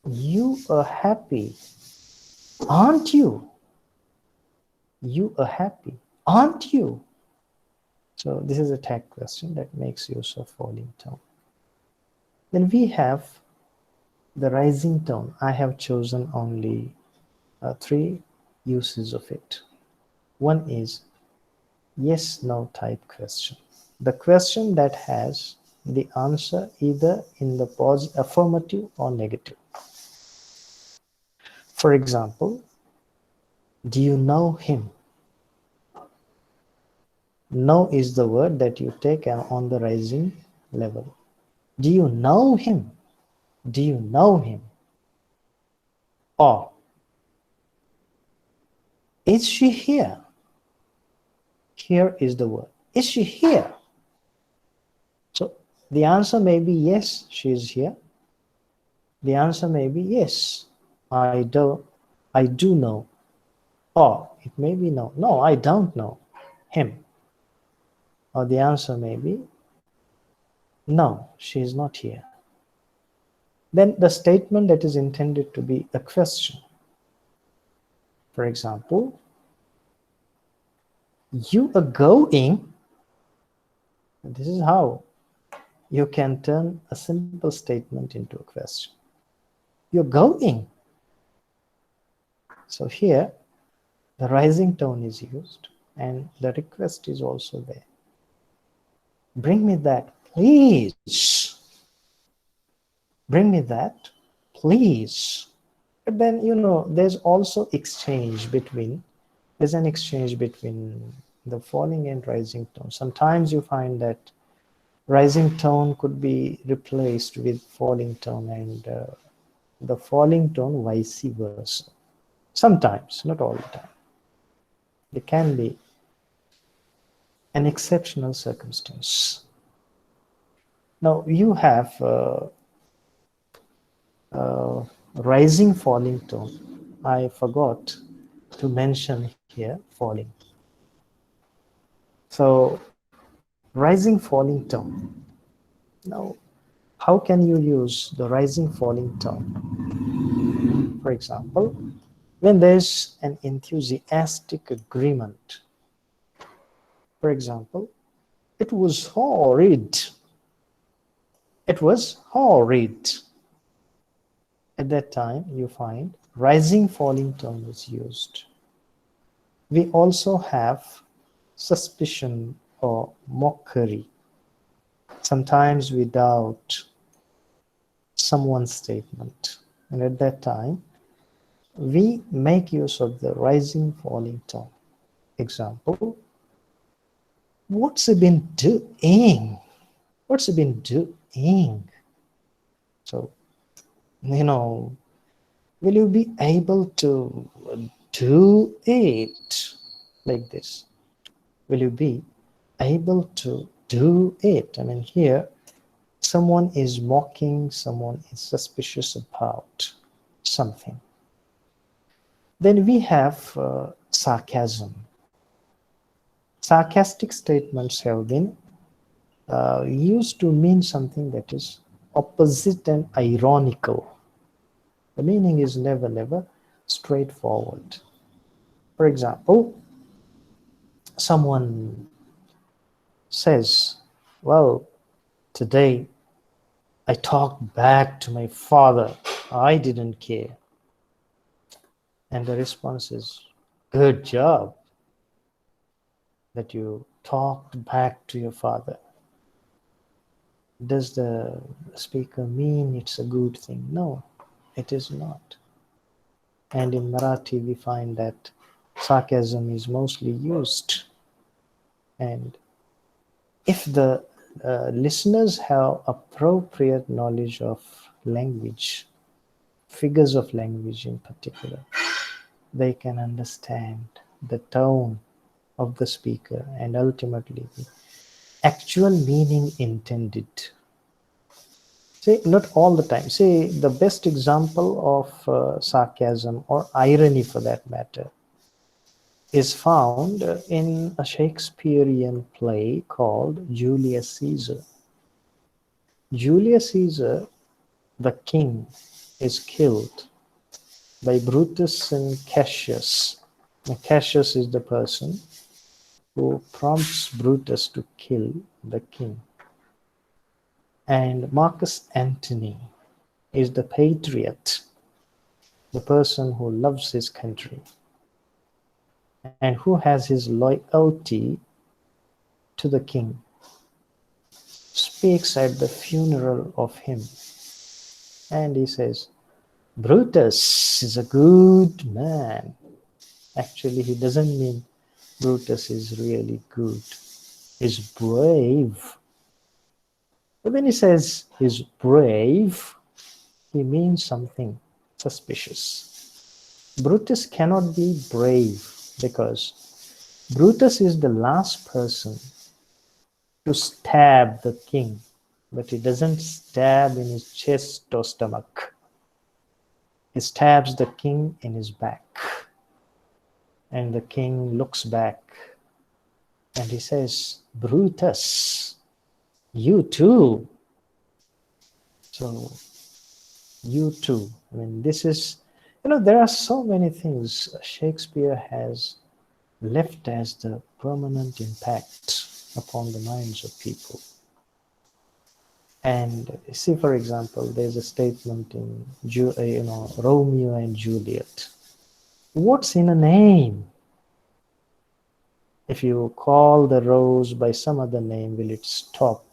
You are happy, aren't you? You are happy, aren't you? So this is a tag question that makes use of falling tone. Then we have the rising tone. I have chosen only 3 uses of it. One is yes, no type question. The question that has the answer either in the affirmative or negative. For example, do you know him? Know is the word that you take on the rising level. Do you know him? Do you know him? Or is she here? Here is the word. Is she here? So the answer may be yes, she is here. The answer may be yes, I do know. Or it may be no. No, I don't know him. Or the answer may be no, she is not here. Then the statement that is intended to be a question. For example, you are going. This is how you can turn a simple statement into a question. You're going. So here, the rising tone is used and the request is also there. Bring me that, please. Bring me that, please. But then, there's also there's an exchange between the falling and rising tone. Sometimes you find that rising tone could be replaced with falling tone, and the falling tone vice versa. Sometimes, not all the time. There can be an exceptional circumstance. Now you have rising falling tone. I forgot to mention here falling. So rising falling tone. Now, how can you use the rising falling tone? For example, when there's an enthusiastic agreement. For example, it was horrid. It was horrid. At that time, you find rising falling tone is used. We also have suspicion or mockery. Sometimes we doubt someone's statement, and at that time, we make use of the rising falling tone. Example, what's he been doing? What's he been doing? So, will you be able to do it like this? Will you be able to do it? I mean, here, someone is mocking, someone is suspicious about something. Then we have sarcasm. Sarcastic statements have been used to mean something that is opposite and ironical. The meaning is never straightforward. For example, someone says, well, today I talked back to my father. I didn't care. And the response is, good job that you talked back to your father. Does the speaker mean it's a good thing? No, it is not. And in Marathi, we find that sarcasm is mostly used. And if the listeners have appropriate knowledge of language, figures of language in particular, they can understand the tone of the speaker and ultimately the actual meaning intended. Say, not all the time. Say, the best example of sarcasm or irony for that matter is found in a Shakespearean play called Julius Caesar. Julius Caesar, the king, is killed by Brutus and Cassius. Now, Cassius is the person who prompts Brutus to kill the king. And Marcus Antony is the patriot, the person who loves his country and who has his loyalty to the king, speaks at the funeral of him. And he says, Brutus is a good man. Actually, he doesn't mean Brutus is really good. He's brave. But when he says he's brave, he means something suspicious. Brutus cannot be brave because Brutus is the last person to stab the king, but he doesn't stab in his chest or stomach. He stabs the king in his back. And the king looks back and he says, Brutus, you too. So, you too. I mean, this is, there are so many things Shakespeare has left as the permanent impact upon the minds of people. And see, for example, there's a statement in Romeo and Juliet. What's in a name? If you call the rose by some other name, will it stop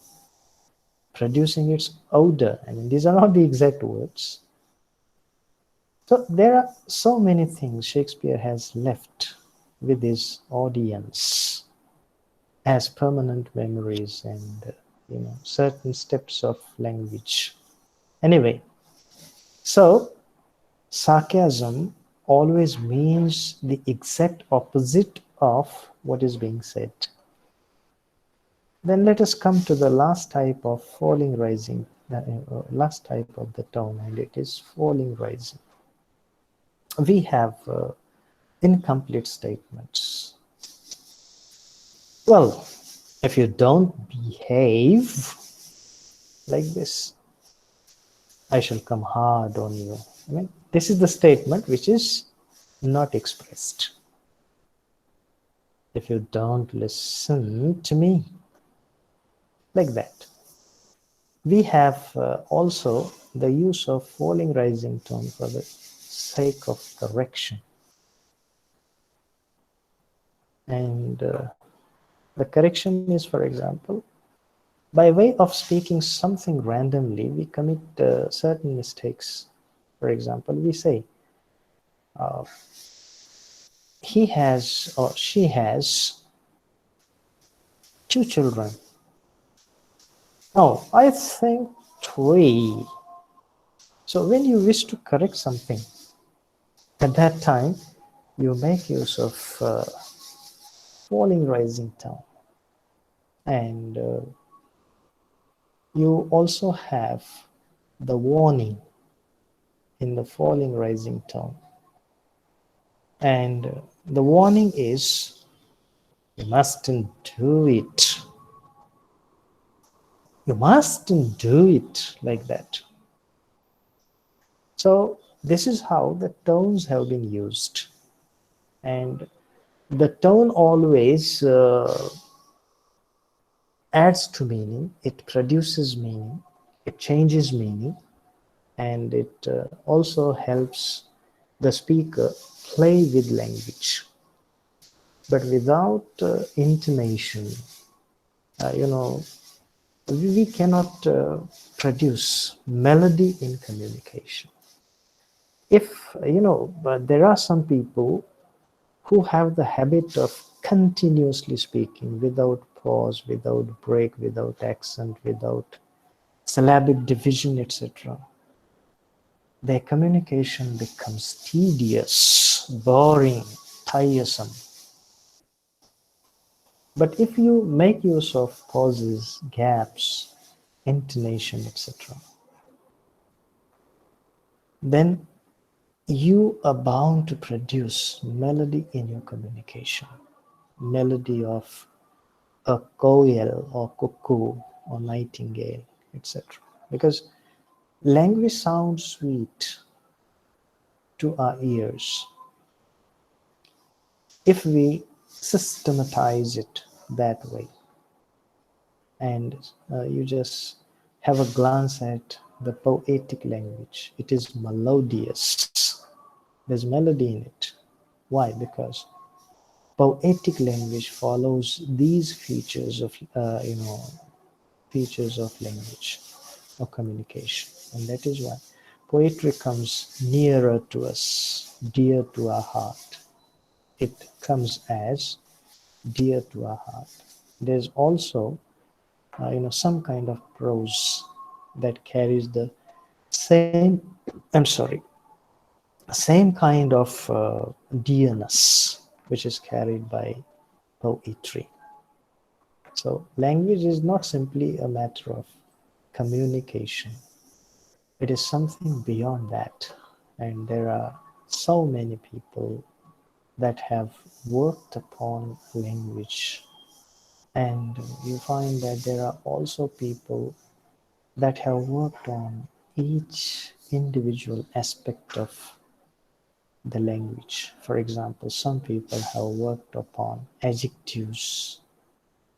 producing its odor? I mean, these are not the exact words. So there are so many things Shakespeare has left with his audience as permanent memories and certain steps of language. Anyway, so sarcasm always means the exact opposite of what is being said. Then let us come to the last type of falling rising, last type of the tone, and it is falling rising. We have incomplete statements. Well, if you don't behave like this, I shall come hard on you. I mean, this is the statement which is not expressed. If you don't listen to me, like that. We have also the use of falling rising tone for the sake of correction. And the correction is, for example, by way of speaking something randomly, we commit certain mistakes. For example, we say, uh, he has or she has 2 children. No, I think 3. So when you wish to correct something, at that time, you make use of falling rising tone. And you also have the warning in the falling rising tone. And the warning is, you mustn't do it. You mustn't do it, like that. So this is how the tones have been used. And the tone always adds to meaning, it produces meaning, it changes meaning, and it also helps the speaker play with language. But without intonation, we cannot produce melody in communication. If, but there are some people who have the habit of continuously speaking without pause, without break, without accent, without syllabic division, etc. Their communication becomes tedious, boring, tiresome. But if you make use of pauses, gaps, intonation, etc., then you are bound to produce melody in your communication. Melody of a koel or cuckoo or nightingale, etc. Because language sounds sweet to our ears if we systematize it that way. And you just have a glance at the poetic language. It is melodious. There's melody in it. Why? Because poetic language follows these features of features of language or communication, and that is why poetry comes nearer to us, dear to our heart. It comes as dear to our heart. There's also some kind of prose that carries the same same kind of dearness which is carried by poetry. So language is not simply a matter of communication. It is something beyond that. And there are so many people that have worked upon language. And you find that there are also people that have worked on each individual aspect of the language. For example, some people have worked upon adjectives,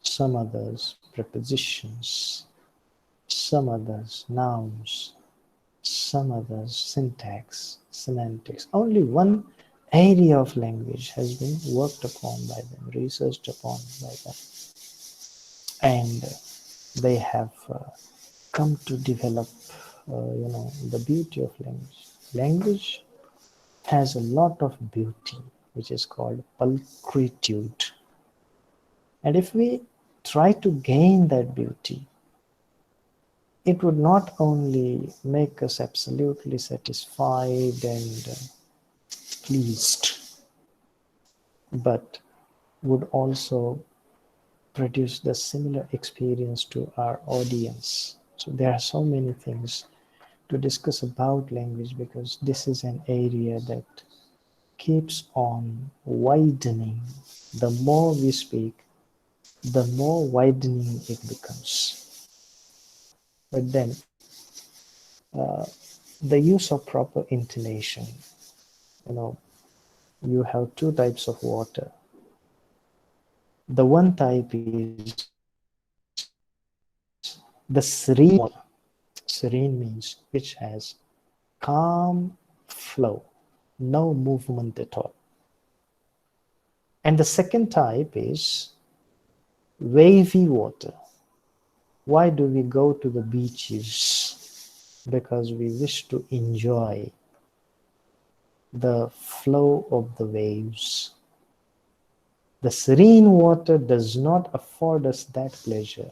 some others prepositions, some others nouns, some others syntax, semantics. Only one area of language has been worked upon by them, researched upon by them, and they have come to develop, the beauty of language. Language has a lot of beauty, which is called pulchritude. And if we try to gain that beauty, it would not only make us absolutely satisfied and pleased, but would also produce the similar experience to our audience. So there are so many things to discuss about language because this is an area that keeps on widening. The more we speak, the more widening it becomes. But then uh, the use of proper intonation, you know, you have two types of water. The one type is the serene water. Serene means which has calm flow, no movement at all. And the second type is wavy water. Why do we go to the beaches? Because we wish to enjoy the flow of the waves. The serene water does not afford us that pleasure,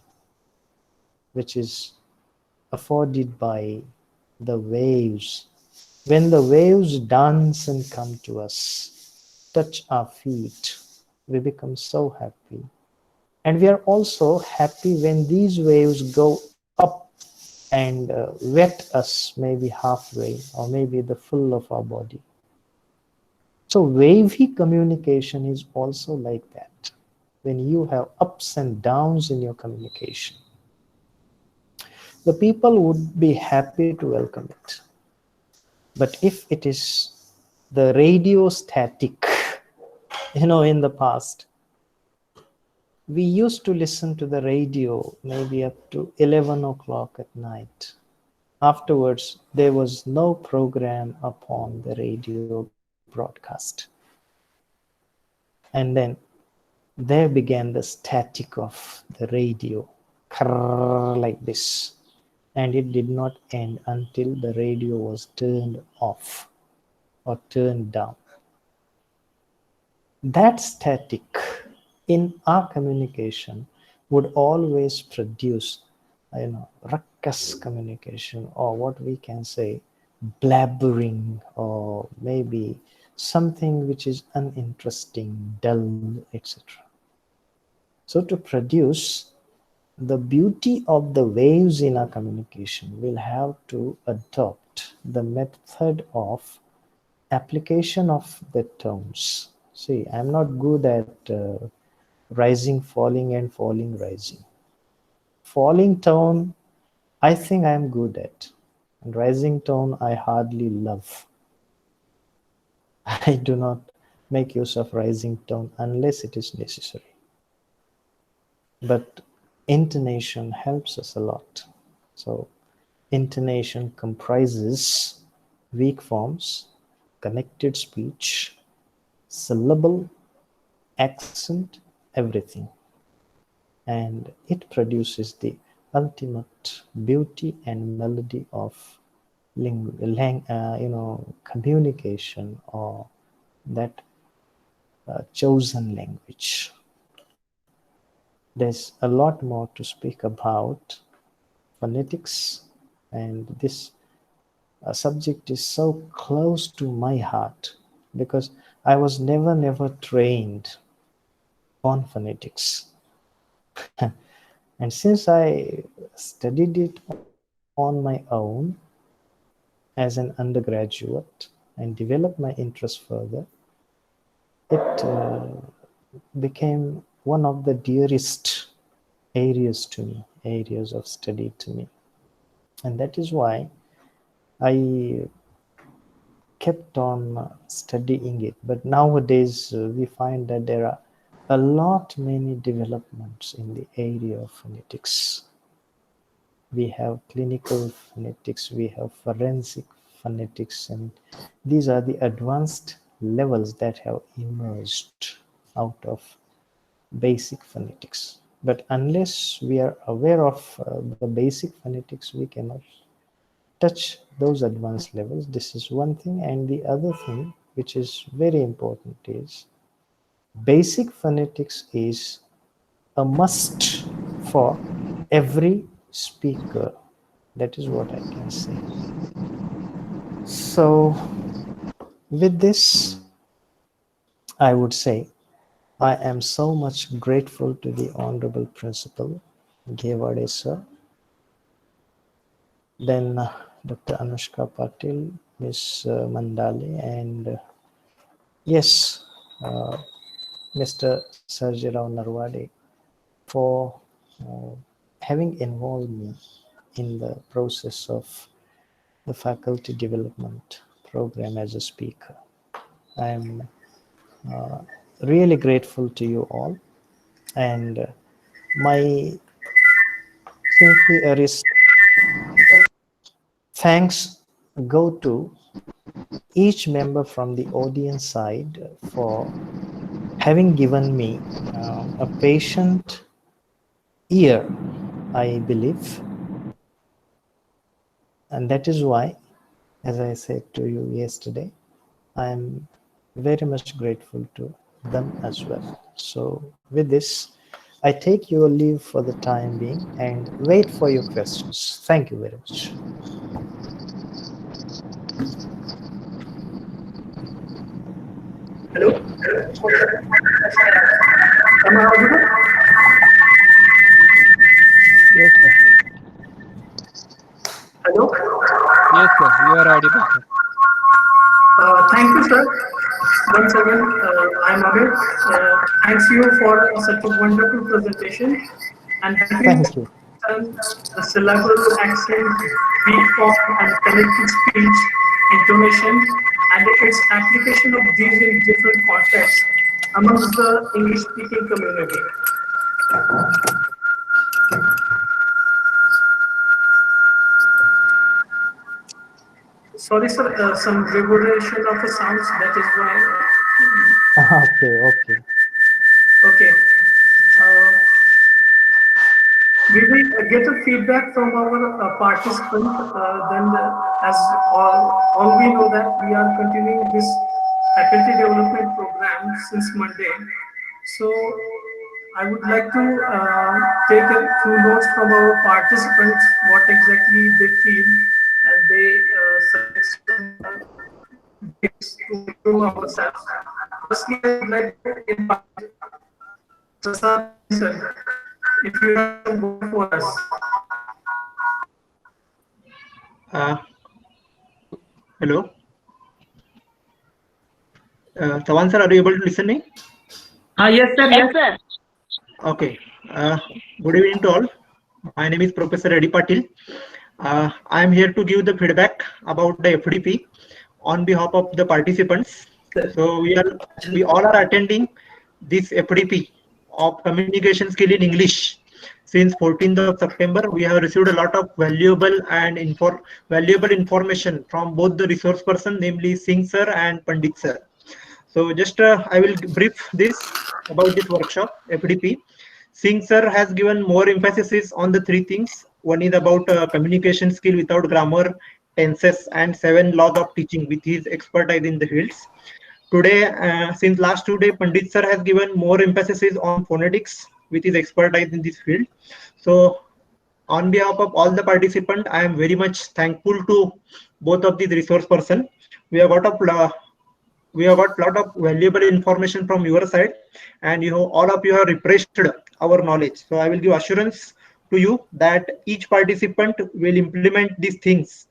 which is afforded by the waves. When the waves dance and come to us, touch our feet, we become so happy. And we are also happy when these waves go up and wet us maybe halfway or maybe the full of our body. So wavy communication is also like that. When you have ups and downs in your communication, the people would be happy to welcome it. But if it is the radio static, in the past, we used to listen to the radio maybe up to 11 o'clock at night. Afterwards, there was no program upon the radio broadcast. And then there began the static of the radio, like this. And it did not end until the radio was turned off or turned down. That static in our communication would always produce, ruckus communication, or what we can say, blabbering, or maybe something which is uninteresting, dull, etc. So to produce the beauty of the waves in our communication, we'll have to adopt the method of application of the tones. See, I'm not good at rising, falling, and falling, rising. Falling tone, I think I'm good at. And rising tone, I hardly love. I do not make use of rising tone unless it is necessary. But intonation helps us a lot. So, intonation comprises weak forms, connected speech, syllable, accent, everything. And it produces the ultimate beauty and melody of communication, or that chosen language. There's a lot more to speak about phonetics, and this subject is so close to my heart because I was never trained on phonetics. And since I studied it on my own as an undergraduate and developed my interest further, it became one of the dearest areas to me, areas of study to me. And that is why I kept on studying it. But nowadays, we find that there are a lot many developments in the area of phonetics. We have clinical phonetics, we have forensic phonetics, and these are the advanced levels that have emerged out of basic phonetics. But unless we are aware of the basic phonetics, we cannot touch those advanced levels. This is one thing. And the other thing, which is very important, is basic phonetics is a must for every speaker. That is what I can say. So, with this, I would say I am so much grateful to the Honorable Principal Gewade sir, then Dr. Anushka Patil, Ms. Mandale, and yes, uh, Mr. Sergio Narwade for uh, having involved me in the process of the faculty development program as a speaker. I am uh, really grateful to you all, and my sincerest thanks go to each member from the audience side for having given me a patient ear, I believe, and that is why, as I said to you yesterday, I am very much grateful to them as well. So, with this, I take your leave for the time being and wait for your questions. Thank you very much. Hello? Am I audible? Yes, sir. Hello? Yes, sir. You are audible, sir. Thank you, sir. Once again, I'm Abhay. Thanks you for such a wonderful presentation and helping Thank us you. understand the syllable, accent, beat form, and connected speech, intonation, and its application of these in different contexts amongst the English-speaking community. Sorry, sir, some reverberation of the sounds. That is why. Okay, okay. Okay. Uh, we will get a feedback from our participant. Then, as all we know that we are continuing this faculty development program since Monday. So, I would like to take a few notes from our participants, what exactly they feel, and they suggest some ways to improve ourselves. Firstly, I would like to invite Prasad, sir, if you have some word for us. Uh, Hello. Tawan sir, are you able to listen me? Yes, sir. Yes, Yes. sir. Okay. Good evening to all. My name is Professor Reddy Patil. I am here to give the feedback about the FDP on behalf of the participants. So we all are attending this FDP of communication skill in English. Since 14th of September, we have received a lot of valuable information from both the resource person, namely Singh sir and Pandit sir. So just I will brief this about this workshop FDP. Singh sir has given more emphasis on the three things. One is about communication skill without grammar, tenses, and 7 laws of teaching with his expertise in the fields. Today, since last 2 days, Pandit sir has given more emphasis on phonetics with his expertise in this field. So on behalf of all the participants, I am very much thankful to both of these resource person. We have got a we have got lot of valuable information from your side, and all of you have refreshed our knowledge. So I will give assurance to you that each participant will implement these things.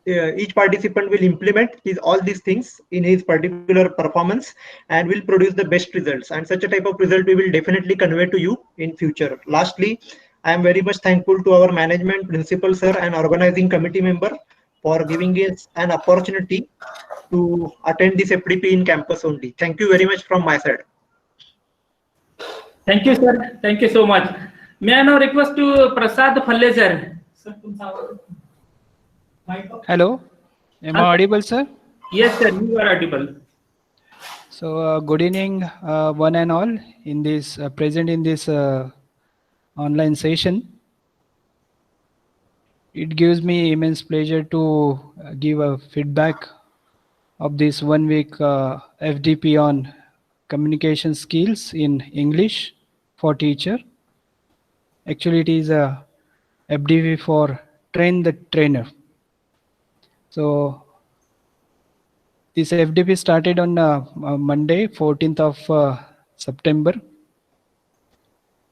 Each participant will implement all these things in his particular performance and will produce the best results, and such a type of result we will definitely convey to you in future. Lastly, I am very much thankful to our management, principal sir, and organizing committee member for giving us an opportunity to attend this FDP in campus only. Thank you very much from my side. Thank you, sir. Thank you so much. May I now request to Prasad Phalle, sir? Sir, तुमचा आवाज- mic off. Hello. Am I audible, sir? Yes, sir. You are audible. So, good evening, one and all, in this present in this online session. It gives me immense pleasure to give a feedback of this 1 week FDP on communication skills in English for teacher. Actually, it is a FDP for train the trainer. So, This FDP started on Monday, 14th of September.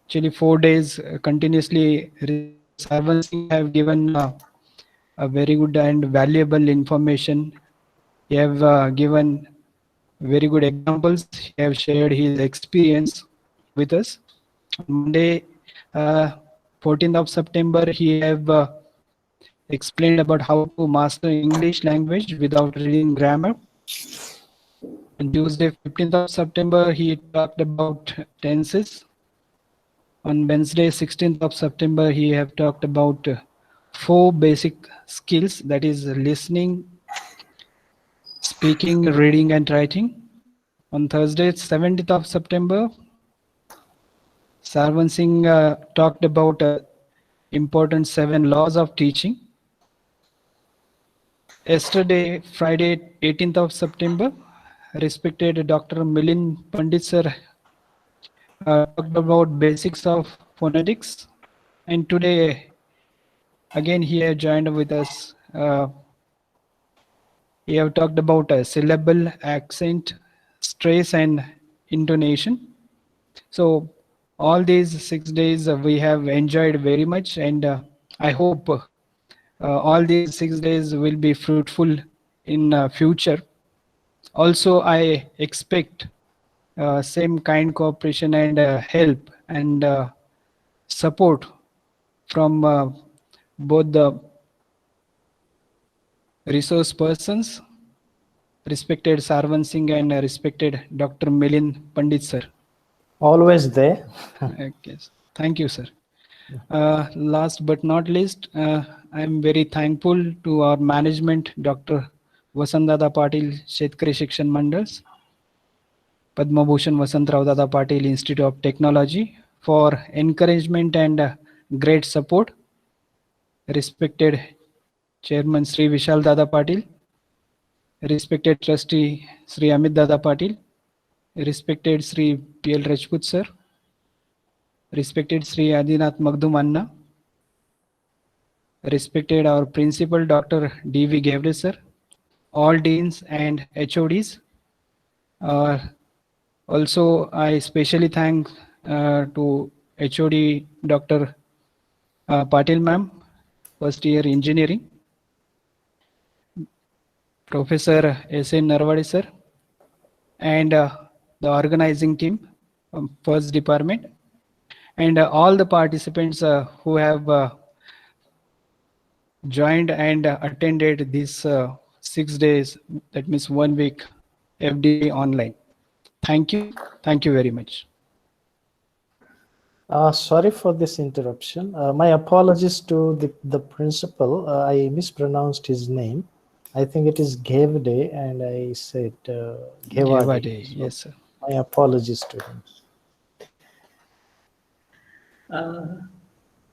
Actually, 4 days continuously. Sarvan Singh have given a very good and valuable information. He have given very good examples. He have shared his experience with us. On Monday, uh, 14th of September, he have explained about how to master English language without reading grammar. On Tuesday, 15th of September, he talked about tenses. On Wednesday, 16th of September, he have talked about four basic skills, that is listening, speaking, reading, and writing. On Thursday, 17th of September, Sarvan Singh talked about important 7 laws of teaching. Yesterday, Friday, 18th of September, respected Dr. Milind Pandit sir talked about basics of phonetics. And today, again, he have joined with us. He have talked about syllable, accent, stress, and intonation. So all these 6 days we have enjoyed very much, and I hope all these 6 days will be fruitful in future. Also, I expect same kind cooperation and help and support from both the resource persons, respected Sarvan Singh and respected Dr. Milind Pandit sir. Always there. Okay. Thank you, sir. Last but not least, I am very thankful to our management, Dr. Vasantdada Patil, Shetkari Shikshan Mandals, Padma Bhushan Vasantrao Dada Patil Institute of Technology for encouragement and great support. Respected Chairman Sri Vishal Dada Patil, respected Trustee Sri Amit Dada Patil, respected Sri P.L. Rajput sir, respected Sri Adinath Magdum Anna, respected our principal Dr. D.V. Gevre sir, all deans and HODs. Also, I especially thank to HOD Dr. Patil ma'am, first year engineering, Professor S.N. Narwade sir, and the organizing team, first department, and all the participants who have joined and attended these 6 days, that means 1 week FDP online. Thank you. Thank you very much. Sorry for this interruption. My apologies to the principal. I mispronounced his name. I think it is Gevde and I said Ghevade. Day. So Yes, sir. my apologies to him.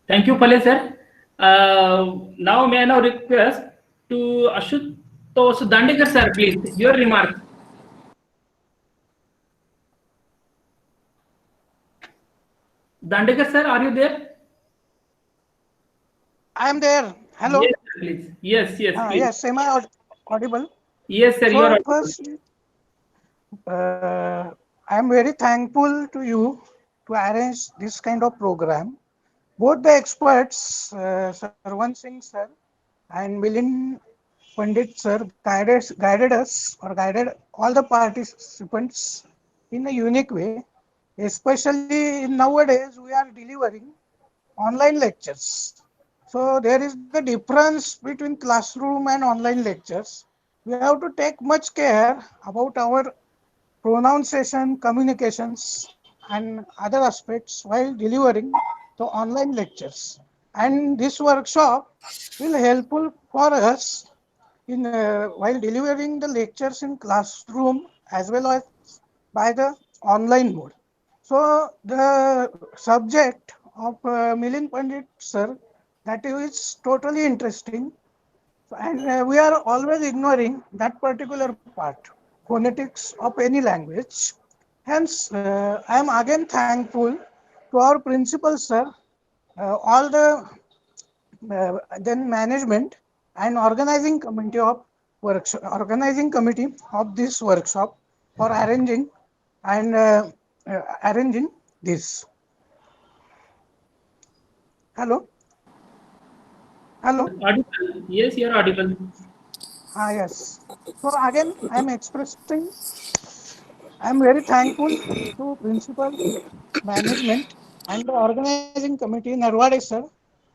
Thank you, Pale sir. Now may I now request to Ashutosh Dandekar sir, please, your remark. Dandekar sir, are you there? I am there. Hello. Yes, sir, please. Yes, please. Yes. Am I audible? Yes, sir, you are So audible. first, I am very thankful to you to arrange this kind of program. Both the experts, Sarvan Singh sir and Milind Pandit sir, guided us or guided all the participants in a unique way. Especially in nowadays, we are delivering online lectures. So there is the difference between classroom and online lectures. We have to take much care about our pronunciation, communications, and other aspects while delivering the online lectures. And this workshop will helpful for us in while delivering the lectures in classroom as well as by the online mode. So the subject of Milind Pandit sir, that is totally interesting, and we are always ignoring that particular part, phonetics of any language. Hence, I am again thankful to our principal sir, all the then management and organizing committee of workshop, organizing committee of this workshop for arranging and arranging this. Hello, hello. Audible? Yes, you're audible. Yes. So again, I'm very thankful to principal, management, and the organizing committee, Narwade sir,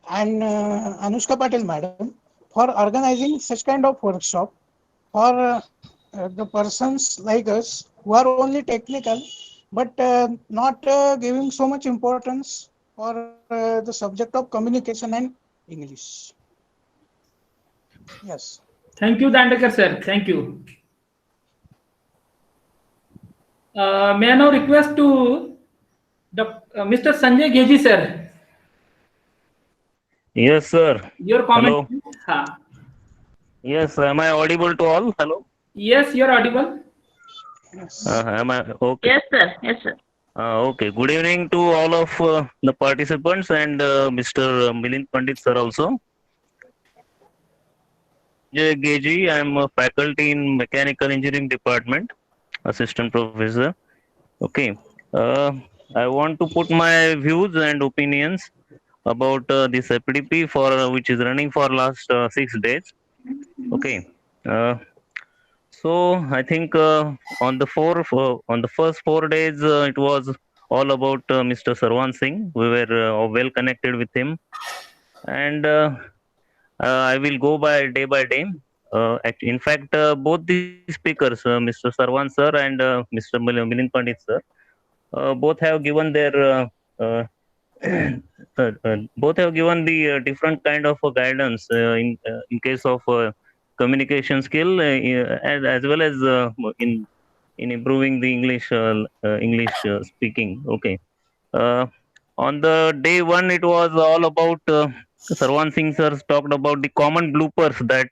and Anushka Patel madam, for organizing such kind of workshop for the persons like us who are only technical, but not giving so much importance for the subject of communication and English. Yes. Thank you, Dandekar sir. Thank you. May I now request to Mr. Sanjay Geji sir, Yes, sir. your comment. Hello. Ha. Yes, am I audible to all? Hello. Yes, you're audible. Yes. Am I okay? Yes, sir. Yes, sir. Okay. Good evening to all of the participants and Mr. Milind Pandit sir also. Jay Geji, I am a faculty in Mechanical Engineering Department, assistant professor. Okay. Uh, I want to put my views and opinions about this epidemic for which is running for last 6 days. Okay. Uh, So I think on the first 4 days it was all about Mr. Sarwan Singh. We were well connected with him, and I will go by day. In fact, both the speakers, Mr. Sarwan sir and Mr. Milind Pandit sir, both have given their uh, both have given the different kind of guidance in case of communication skill as well as in improving the English speaking. Okay. Uh, on the day one, it was all about Sarwan Singh sir talked about the common bloopers that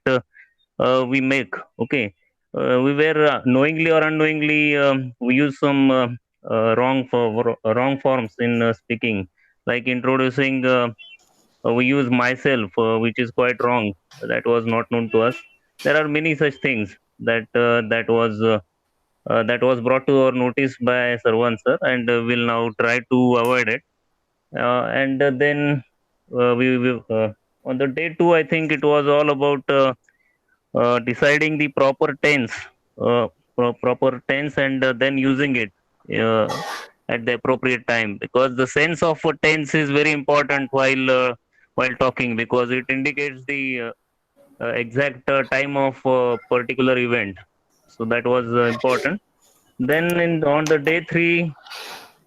we make. Okay. We were knowingly or unknowingly we use some wrong forms in speaking, like introducing we use myself, which is quite wrong. That was not known to us. There are many such things that was brought to our notice by Sarwan sir, and will now try to avoid it. And then we on the day two, I think it was all about deciding the proper tense, and then using it at the appropriate time, because the sense of a tense is very important while talking, because it indicates the exact time of a particular event. So that was important. Then on the day three,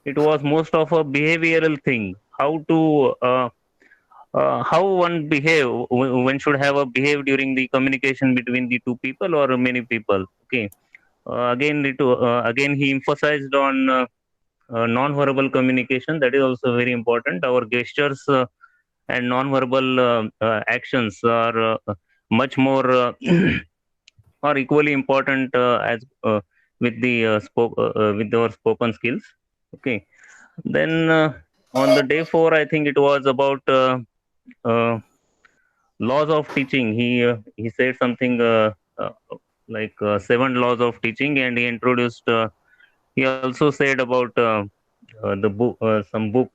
it was most of a behavioral thing. How one behave, one should have a behave during the communication between the two people or many people. Okay. Again he emphasized on non-verbal communication. That is also very important. Our gestures and non-verbal actions are much more are equally important as with our spoken skills. Okay. Then on the day four, I think it was about uh, laws of teaching. He said something like seven laws of teaching, and he introduced. He also said about the book, some book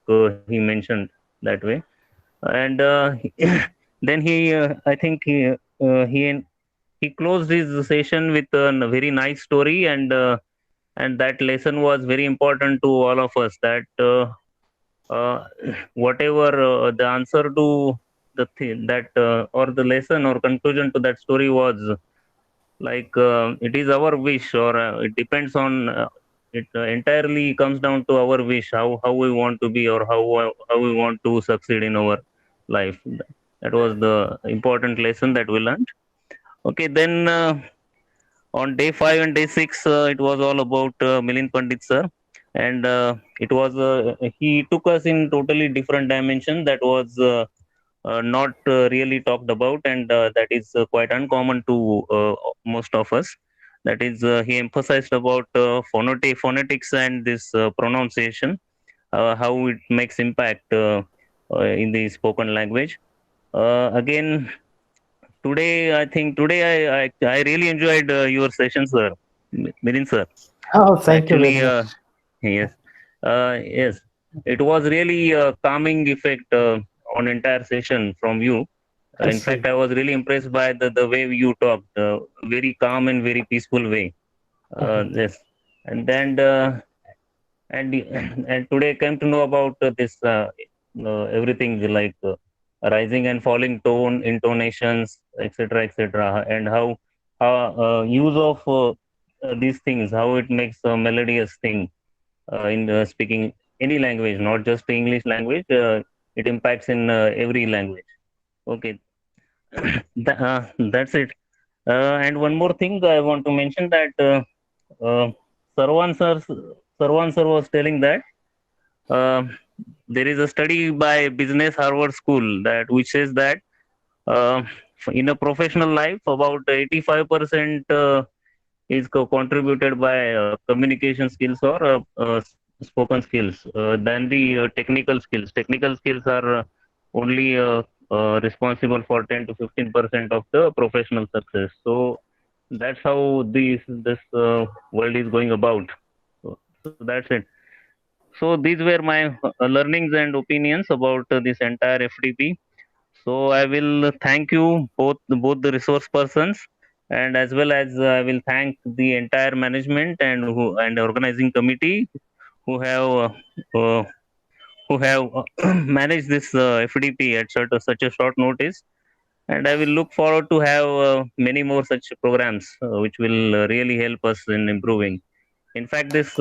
he mentioned that way, and then I think he closed his session with a very nice story, and that lesson was very important to all of us. That uh, whatever the answer to the thing that or the lesson or conclusion to that story was, like it is our wish, or it depends on it entirely comes down to our wish, how we want to be, or how we want to succeed in our life. That was the important lesson that we learned. Okay. Then on day 5 and day 6, it was all about Milind Pandit sir, and it was he took us in totally different dimension that was not really talked about, and that is quite uncommon to most of us. That is, he emphasized about phonetics and this pronunciation, how it makes impact in the spoken language. Again, today I think I really enjoyed your session, sir, Milind sir. Oh, thank you very Actually, much. yes, yes, it was really a calming effect on entire session from you. I In fact, see. I was really impressed by the way you talked, very calm and very peaceful way. Yes, and then and and today I came to know about this everything like rising and falling tone, intonations, etc., etc., and how use of these things, how it makes a melodious thing in speaking any language, not just the English language. It impacts in every language. Okay, that's it. And one more thing I want to mention that uh, Sarwan sir, Sarwan sir was telling that uh, there is a study by Business Harvard School that which says that uh, in a professional life, about 85% is contributed by communication skills or spoken skills than the technical skills. Technical skills are only responsible for 10 to 15% of the professional success. So that's how this world is going about. So that's it. So these were my learnings and opinions about this entire FDP. So I will thank you both the resource persons, and as well as I will thank the entire management and organizing committee who have uh, who have managed this FDP at such a short notice. And I will look forward to have many more such programs which will really help us in improving. In fact, this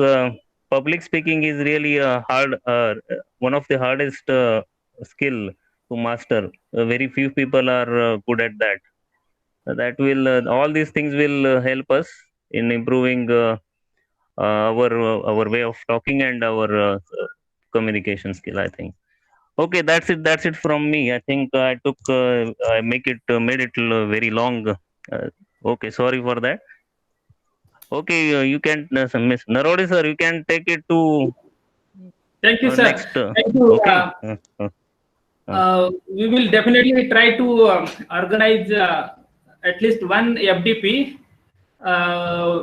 public speaking is really a one of the hardest skill to master. Very few people are good at that. That will all these things will help us in improving our way of talking and our communication skill. I think. Okay, that's it. That's it from me. I think I made it very long. Okay, sorry for that. Okay, you can, Miss Narodi sir, you can take it to Thank you, sir. next. Thank you. Okay. Uh, We will definitely try to organize at least one FDP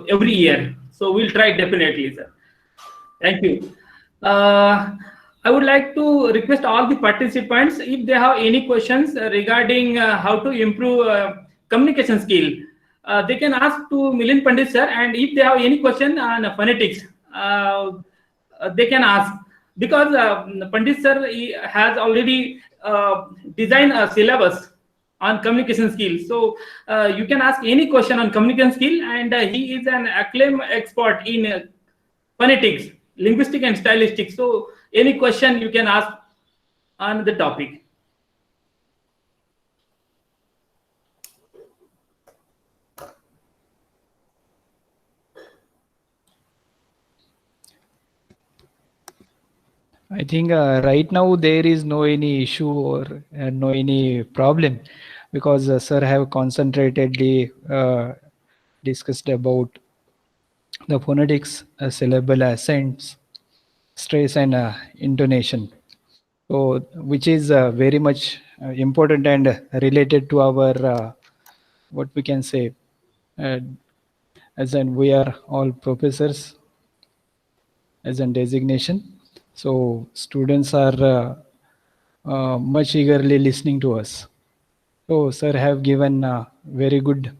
every year. So we'll try definitely, sir. Thank you. Uh, I would like to request all the participants if they have any questions regarding how to improve communication skill. They can ask to Milind Pandit sir, and if they have any question on phonetics, they can ask because Pandit sir he has already designed a syllabus on communication skills. So you can ask any question on communication skill, and he is an acclaimed expert in phonetics, linguistic and stylistic. So any question you can ask on the topic. I think right now there is no any issue or no any problem because sir have concentratedly discussed about the phonetics, syllable accents, stress and intonation. So which is very much important and related to our what we can say uh, as in we are all professors as a designation. So students are much eagerly listening to us. So sir have given a very good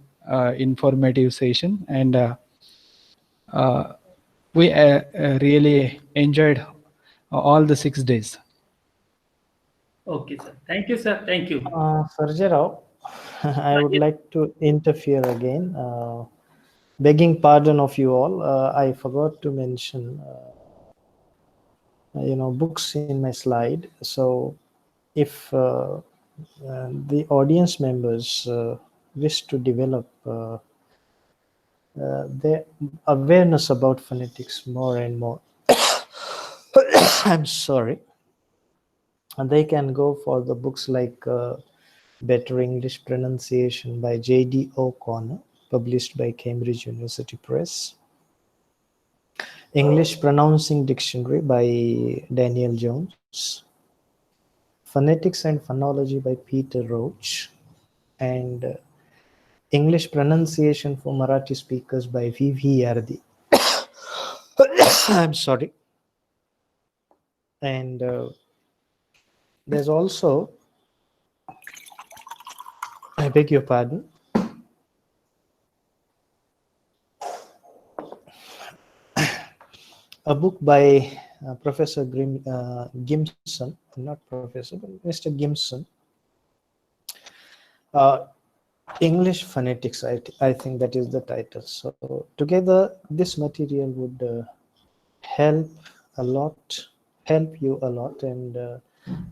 informative session and uh, we really enjoyed all the 6 days. Okay, sir. Thank you, sir. Thank you. Sarjarao, I would like to interfere again. Begging pardon of you all, I forgot to mention, books in my slide. So if the audience members wish to develop their awareness about phonetics more and more, I'm sorry, and they can go for the books like Better English Pronunciation by J.D. O'Connor, published by Cambridge University Press. English Pronouncing Dictionary by Daniel Jones. Phonetics and Phonology by Peter Roach. And English pronunciation for Marathi speakers by V.V. Yardi. I'm sorry. And there's also, I beg your pardon, a book by Professor Gimson, not Professor, but Mr. Gimson. English phonetics, I think that is the title. So together, this material would help a lot, help you a lot, and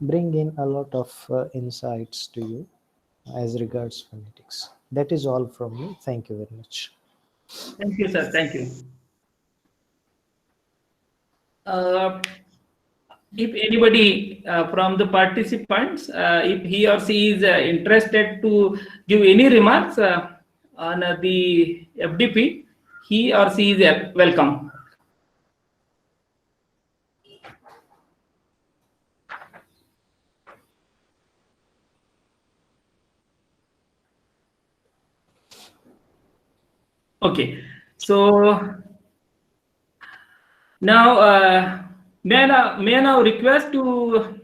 bring in a lot of insights to you as regards phonetics. That is all from me. Thank you very much. Thank you, sir. Thank you. Uh, if anybody from the participants, if he or she is interested to give any remarks on the FDP, he or she is welcome. Okay, so now may I now request to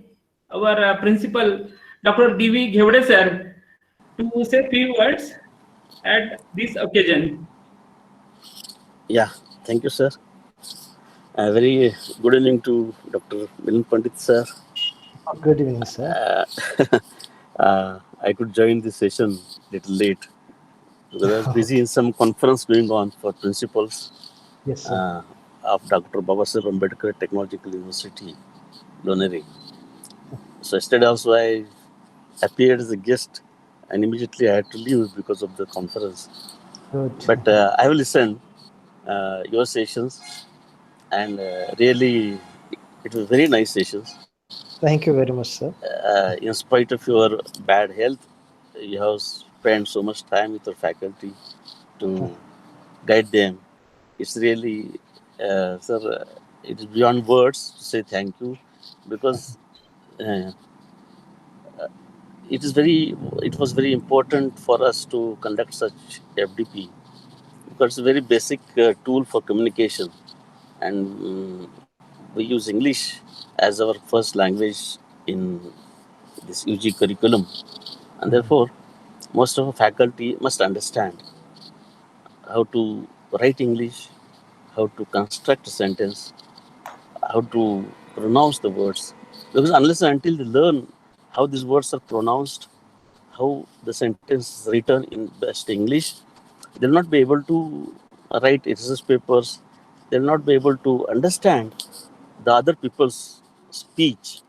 our principal, Dr. D.V. Ghevde sir, to say few words at this occasion. Yeah, thank you, sir. A very good evening to Dr. Milind Pandit, sir. Good evening, sir. I could join this session a little late because I was busy in some conference going on for principals Yes, sir. of Dr. Babasaheb Ambedkar Technological University, Loneri. So yesterday also I appeared as a guest and immediately I had to leave because of the conference. Good. But I will listen your sessions and really it was very nice sessions. Thank you very much, sir. In spite of your bad health, you have spent so much time with your faculty to guide them. It's really, sir, it is beyond words to say thank you because uh, it was very important for us to conduct such FDP because it's a very basic tool for communication and we use English as our first language in this UG curriculum and therefore most of our faculty must understand how to write English, how to construct a sentence, how to pronounce the words. Because unless and until they learn how these words are pronounced, how the sentence is written in best English, they'll not be able to write research papers. They'll not be able to understand the other people's speech.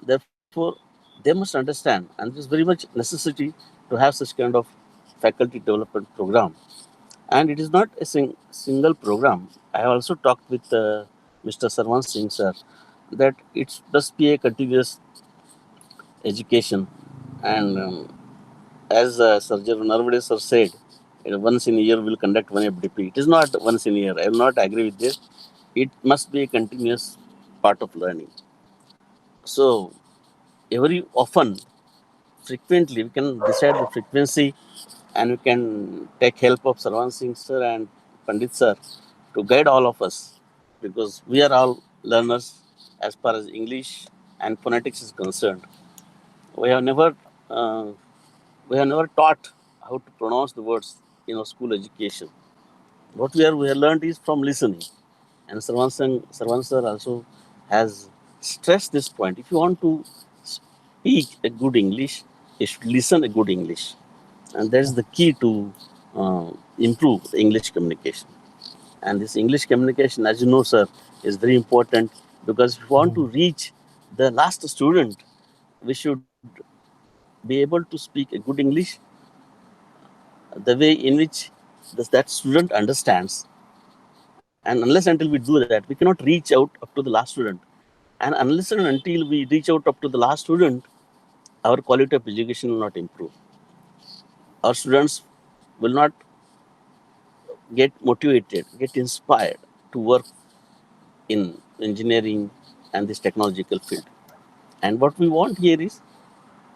Therefore, they must understand, and there's very much necessity to have such kind of faculty development program. And it is not a single program. I have also talked with Mr. Sarwan Singh sir that it must be a continuous education. And as Sir Narvade sir said, once in a year we'll conduct one FDP. It is not once in a year. I will not agree with this. It must be a continuous part of learning. So every often, frequently, we can decide the frequency and we can take help of Sarwan Singh sir and Pandit sir to guide all of us because we are all learners as far as English and phonetics is concerned. We have never uh, we have never taught how to pronounce the words in our school education. What we have learned is from listening. And Sarwan sir also has stressed this point. If you want to speak a good English, you should listen a good English. And that is the key to improve the English communication. And this English communication, as you know, sir, is very important because if we want to reach the last student, we should be able to speak a good English the way in which that student understands. And unless until we do that, we cannot reach out up to the last student. And unless and until we reach out up to the last student, our quality of education will not improve. Our students will not get motivated, get inspired to work in engineering and this technological field. And what we want here is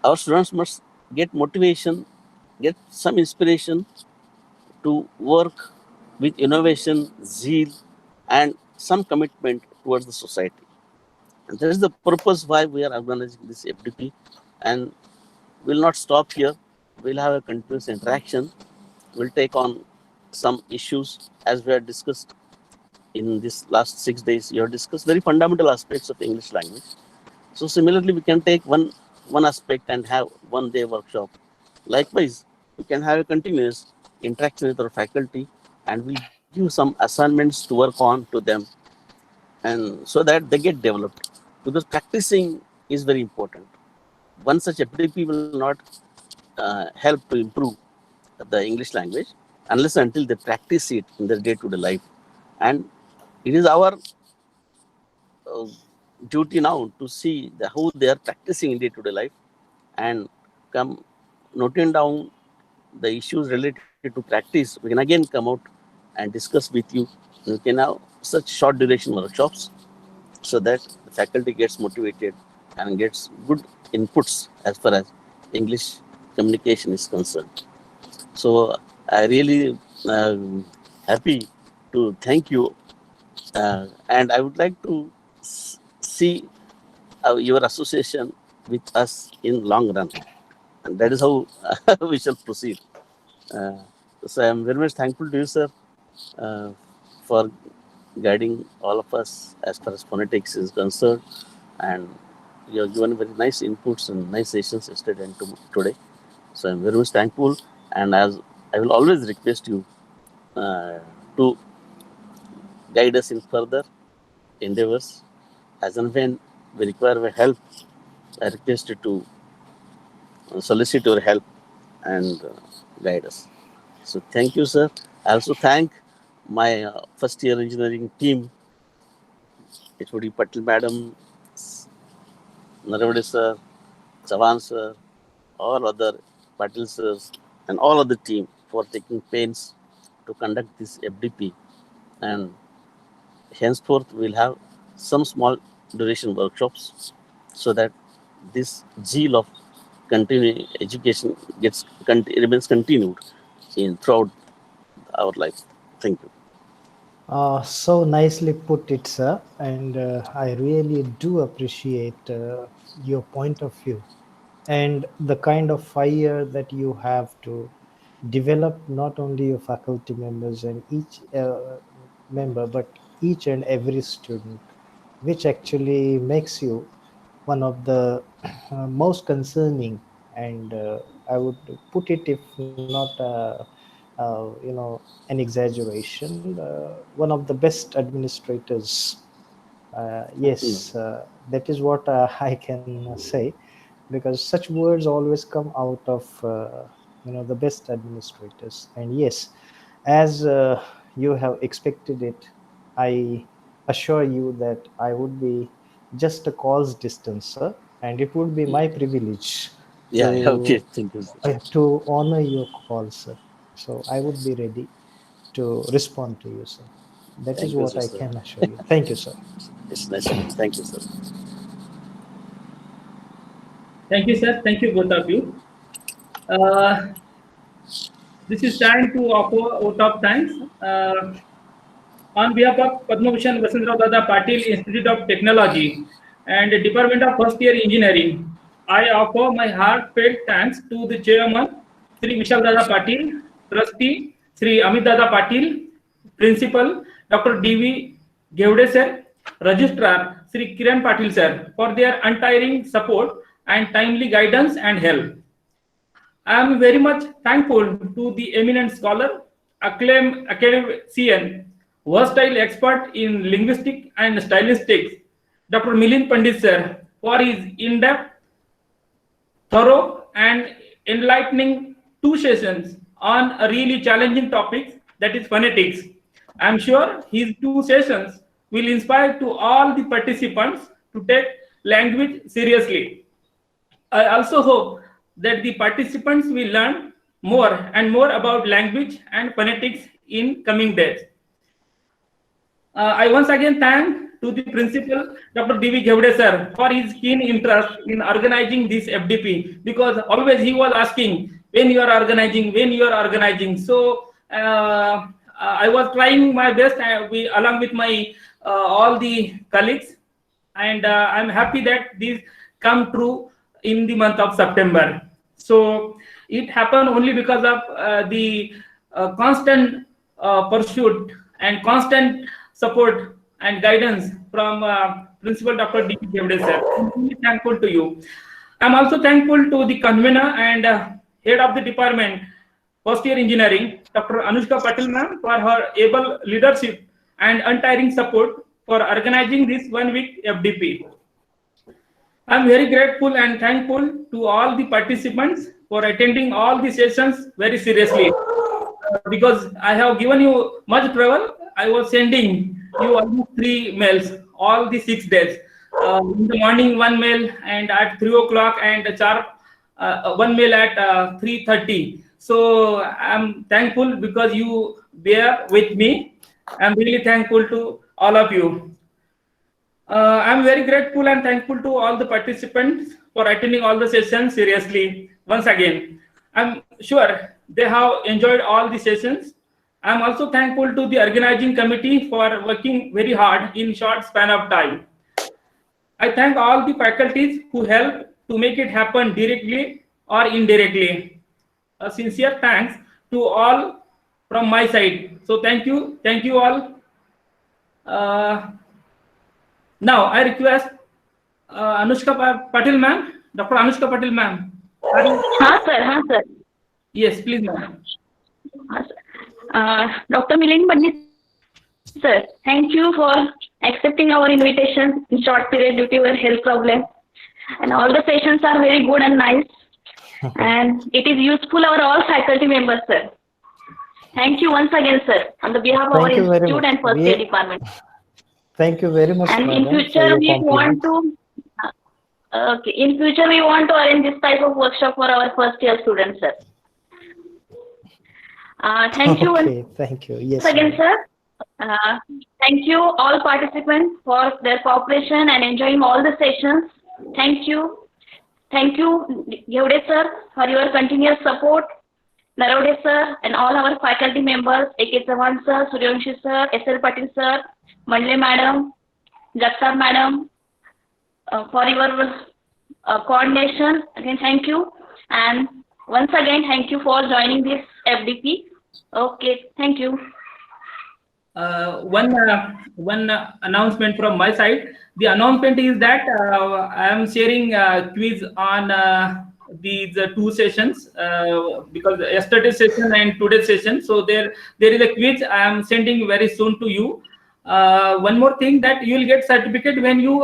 our students must get motivation, get some inspiration to work with innovation, zeal, and some commitment towards the society. And that is the purpose why we are organizing this FDP. And we'll not stop here. We'll have a continuous interaction. We'll take on some issues as we have discussed in this last 6 days. You have discussed very fundamental aspects of English language. So similarly, we can take one aspect and have 1 day workshop. Likewise, we can have a continuous interaction with our faculty, and we'll give some assignments to work on to them, and so that they get developed. Because practicing is very important. One such FDP will not help to improve the English language unless until they practice it in their day-to-day life. And it is our uh, duty now to see how they are practicing in day-to-day life and come noting down the issues related to practice. We can again come out and discuss with you. We can have such short duration workshops so that the faculty gets motivated and gets good inputs as far as English communication is concerned. So I really happy to thank you, and I would like to see your association with us in long run, and that is how we shall proceed. Uh, so I am very much thankful to you, sir, uh, for guiding all of us as far as phonetics is concerned, and you have given very nice inputs and nice sessions yesterday and today. So I'm very much thankful, and as I will always request you uh, to guide us in further endeavors. As and when we require help, I request you to solicit your help and guide us. So thank you, sir. I also thank my first year engineering team. It would be Patil Madam, Naravade sir, Chavan sir, all other Patil sirs, and all other team for taking pains to conduct this FDP. And henceforth, we'll have some small duration workshops so that this zeal of continuing education remains continued in throughout our life. Thank you. So nicely put it, sir. And I really do appreciate your point of view and the kind of fire that you have to develop not only your faculty members and each member, but each and every student, which actually makes you one of the most concerning, and I would put it, if not an exaggeration, one of the best administrators. Yes, that is what I can say, because such words always come out of the best administrators. And yes, as you have expected it, I assure you that I would be just a call's distance, sir, and it would be my privilege Yeah, okay, thank you, sir. to honor your call, sir. So I would be ready to respond to you, sir. That is Thank you, what I sir. can assure you. Thank you, sir. It's nice of you. Thank you, sir. Thank you, sir. Thank you, both of you. Uh, this is time to offer vote of thanks. On behalf of Padma Bhushan Vasantrao Dada Patil Institute of Technology and Department of First Year Engineering, I offer my heartfelt thanks to the chairman, Sri Vishal Dada Patil, trustee, Sri Amit Dada Patil, principal, Dr. D.V. Gevde sir, registrar, Sri Kiran Patil sir, for their untiring support and timely guidance and help. I am very much thankful to the eminent scholar, acclaimed academician, versatile expert in linguistics and stylistics, Dr. Milind Pandit sir, for his in-depth, thorough, and enlightening 2 sessions on a really challenging topic, that is phonetics. I am sure his 2 sessions will inspire to all the participants to take language seriously. I also hope that the participants will learn more and more about language and phonetics in coming days. I once again thank to the principal, Dr. D.V. Gevde sir, for his keen interest in organizing this FDP, because always he was asking, when you are organizing. So I was trying my best along with my all the colleagues, and I'm happy that these come true in the month of September. So it happened only because of the constant pursuit and constant support and guidance from Principal Dr. D. Devde sir. I'm really thankful to you. I'm also thankful to the convener and head of the department, first year engineering, Dr. Anushka Patil ma'am, for her able leadership and untiring support for organizing this 1 week FDP. I'm very grateful and thankful to all the participants for attending all the sessions very seriously. Because I have given you much trouble, I was sending you almost 3 mails all the 6 days. In the morning 1 mail, and at 3 o'clock, and sharp 1 mail at 3:30. So I'm thankful because you bear with me. I'm really thankful to all of you. I'm very grateful and thankful to all the participants for attending all the sessions seriously. Once again, I'm sure they have enjoyed all the sessions. I'm also thankful to the organizing committee for working very hard in short span of time. I thank all the faculties who helped to make it happen directly or indirectly. A sincere thanks to all from my side. So thank you all. Now I request Anushka Patil ma'am, Dr. Anushka Patil ma'am. हाँ sir. Yes, please ma'am. Dr. Milind Pandit sir, thank you for accepting our invitation in short period due to your health problem. And all the sessions are very good and nice, and it is useful for all faculty members, sir. Thank you once again, sir, on the behalf of our institute and first year department. Thank you very much. And in future we want to in future we want to arrange this type of workshop for our first year students, sir. Thank you. Okay, thank you. Yes. Once again, sir. Thank you all participants for their cooperation and enjoying all the sessions. Thank you. Thank you, Devde sir, for your continuous support. Naravde sir and all our faculty members, A.K. Chavan sir, Suryanshi sir, S.L. Patil sir, Mandle madam, Jagtar madam, for your coordination. Again, thank you. And once again, thank you for joining this FDP. Okay, thank you. One announcement from my side. The announcement is that I am sharing quiz on these 2 sessions because yesterday's session and today's session. So there is a quiz I am sending very soon to you. One more thing, that you will get certificate when you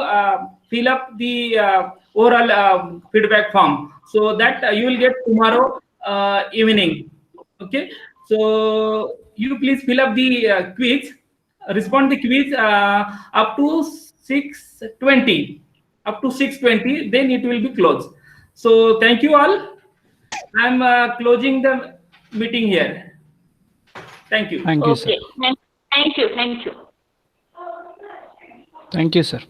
fill up the overall feedback form. So that you will get tomorrow evening. Okay. So you please fill up the quiz, respond the quiz up to 6:20. Up to 6:20, then it will be closed. So thank you all. I'm closing the meeting here. Thank you. Thank you, sir. Okay. Thank you. Thank you, sir.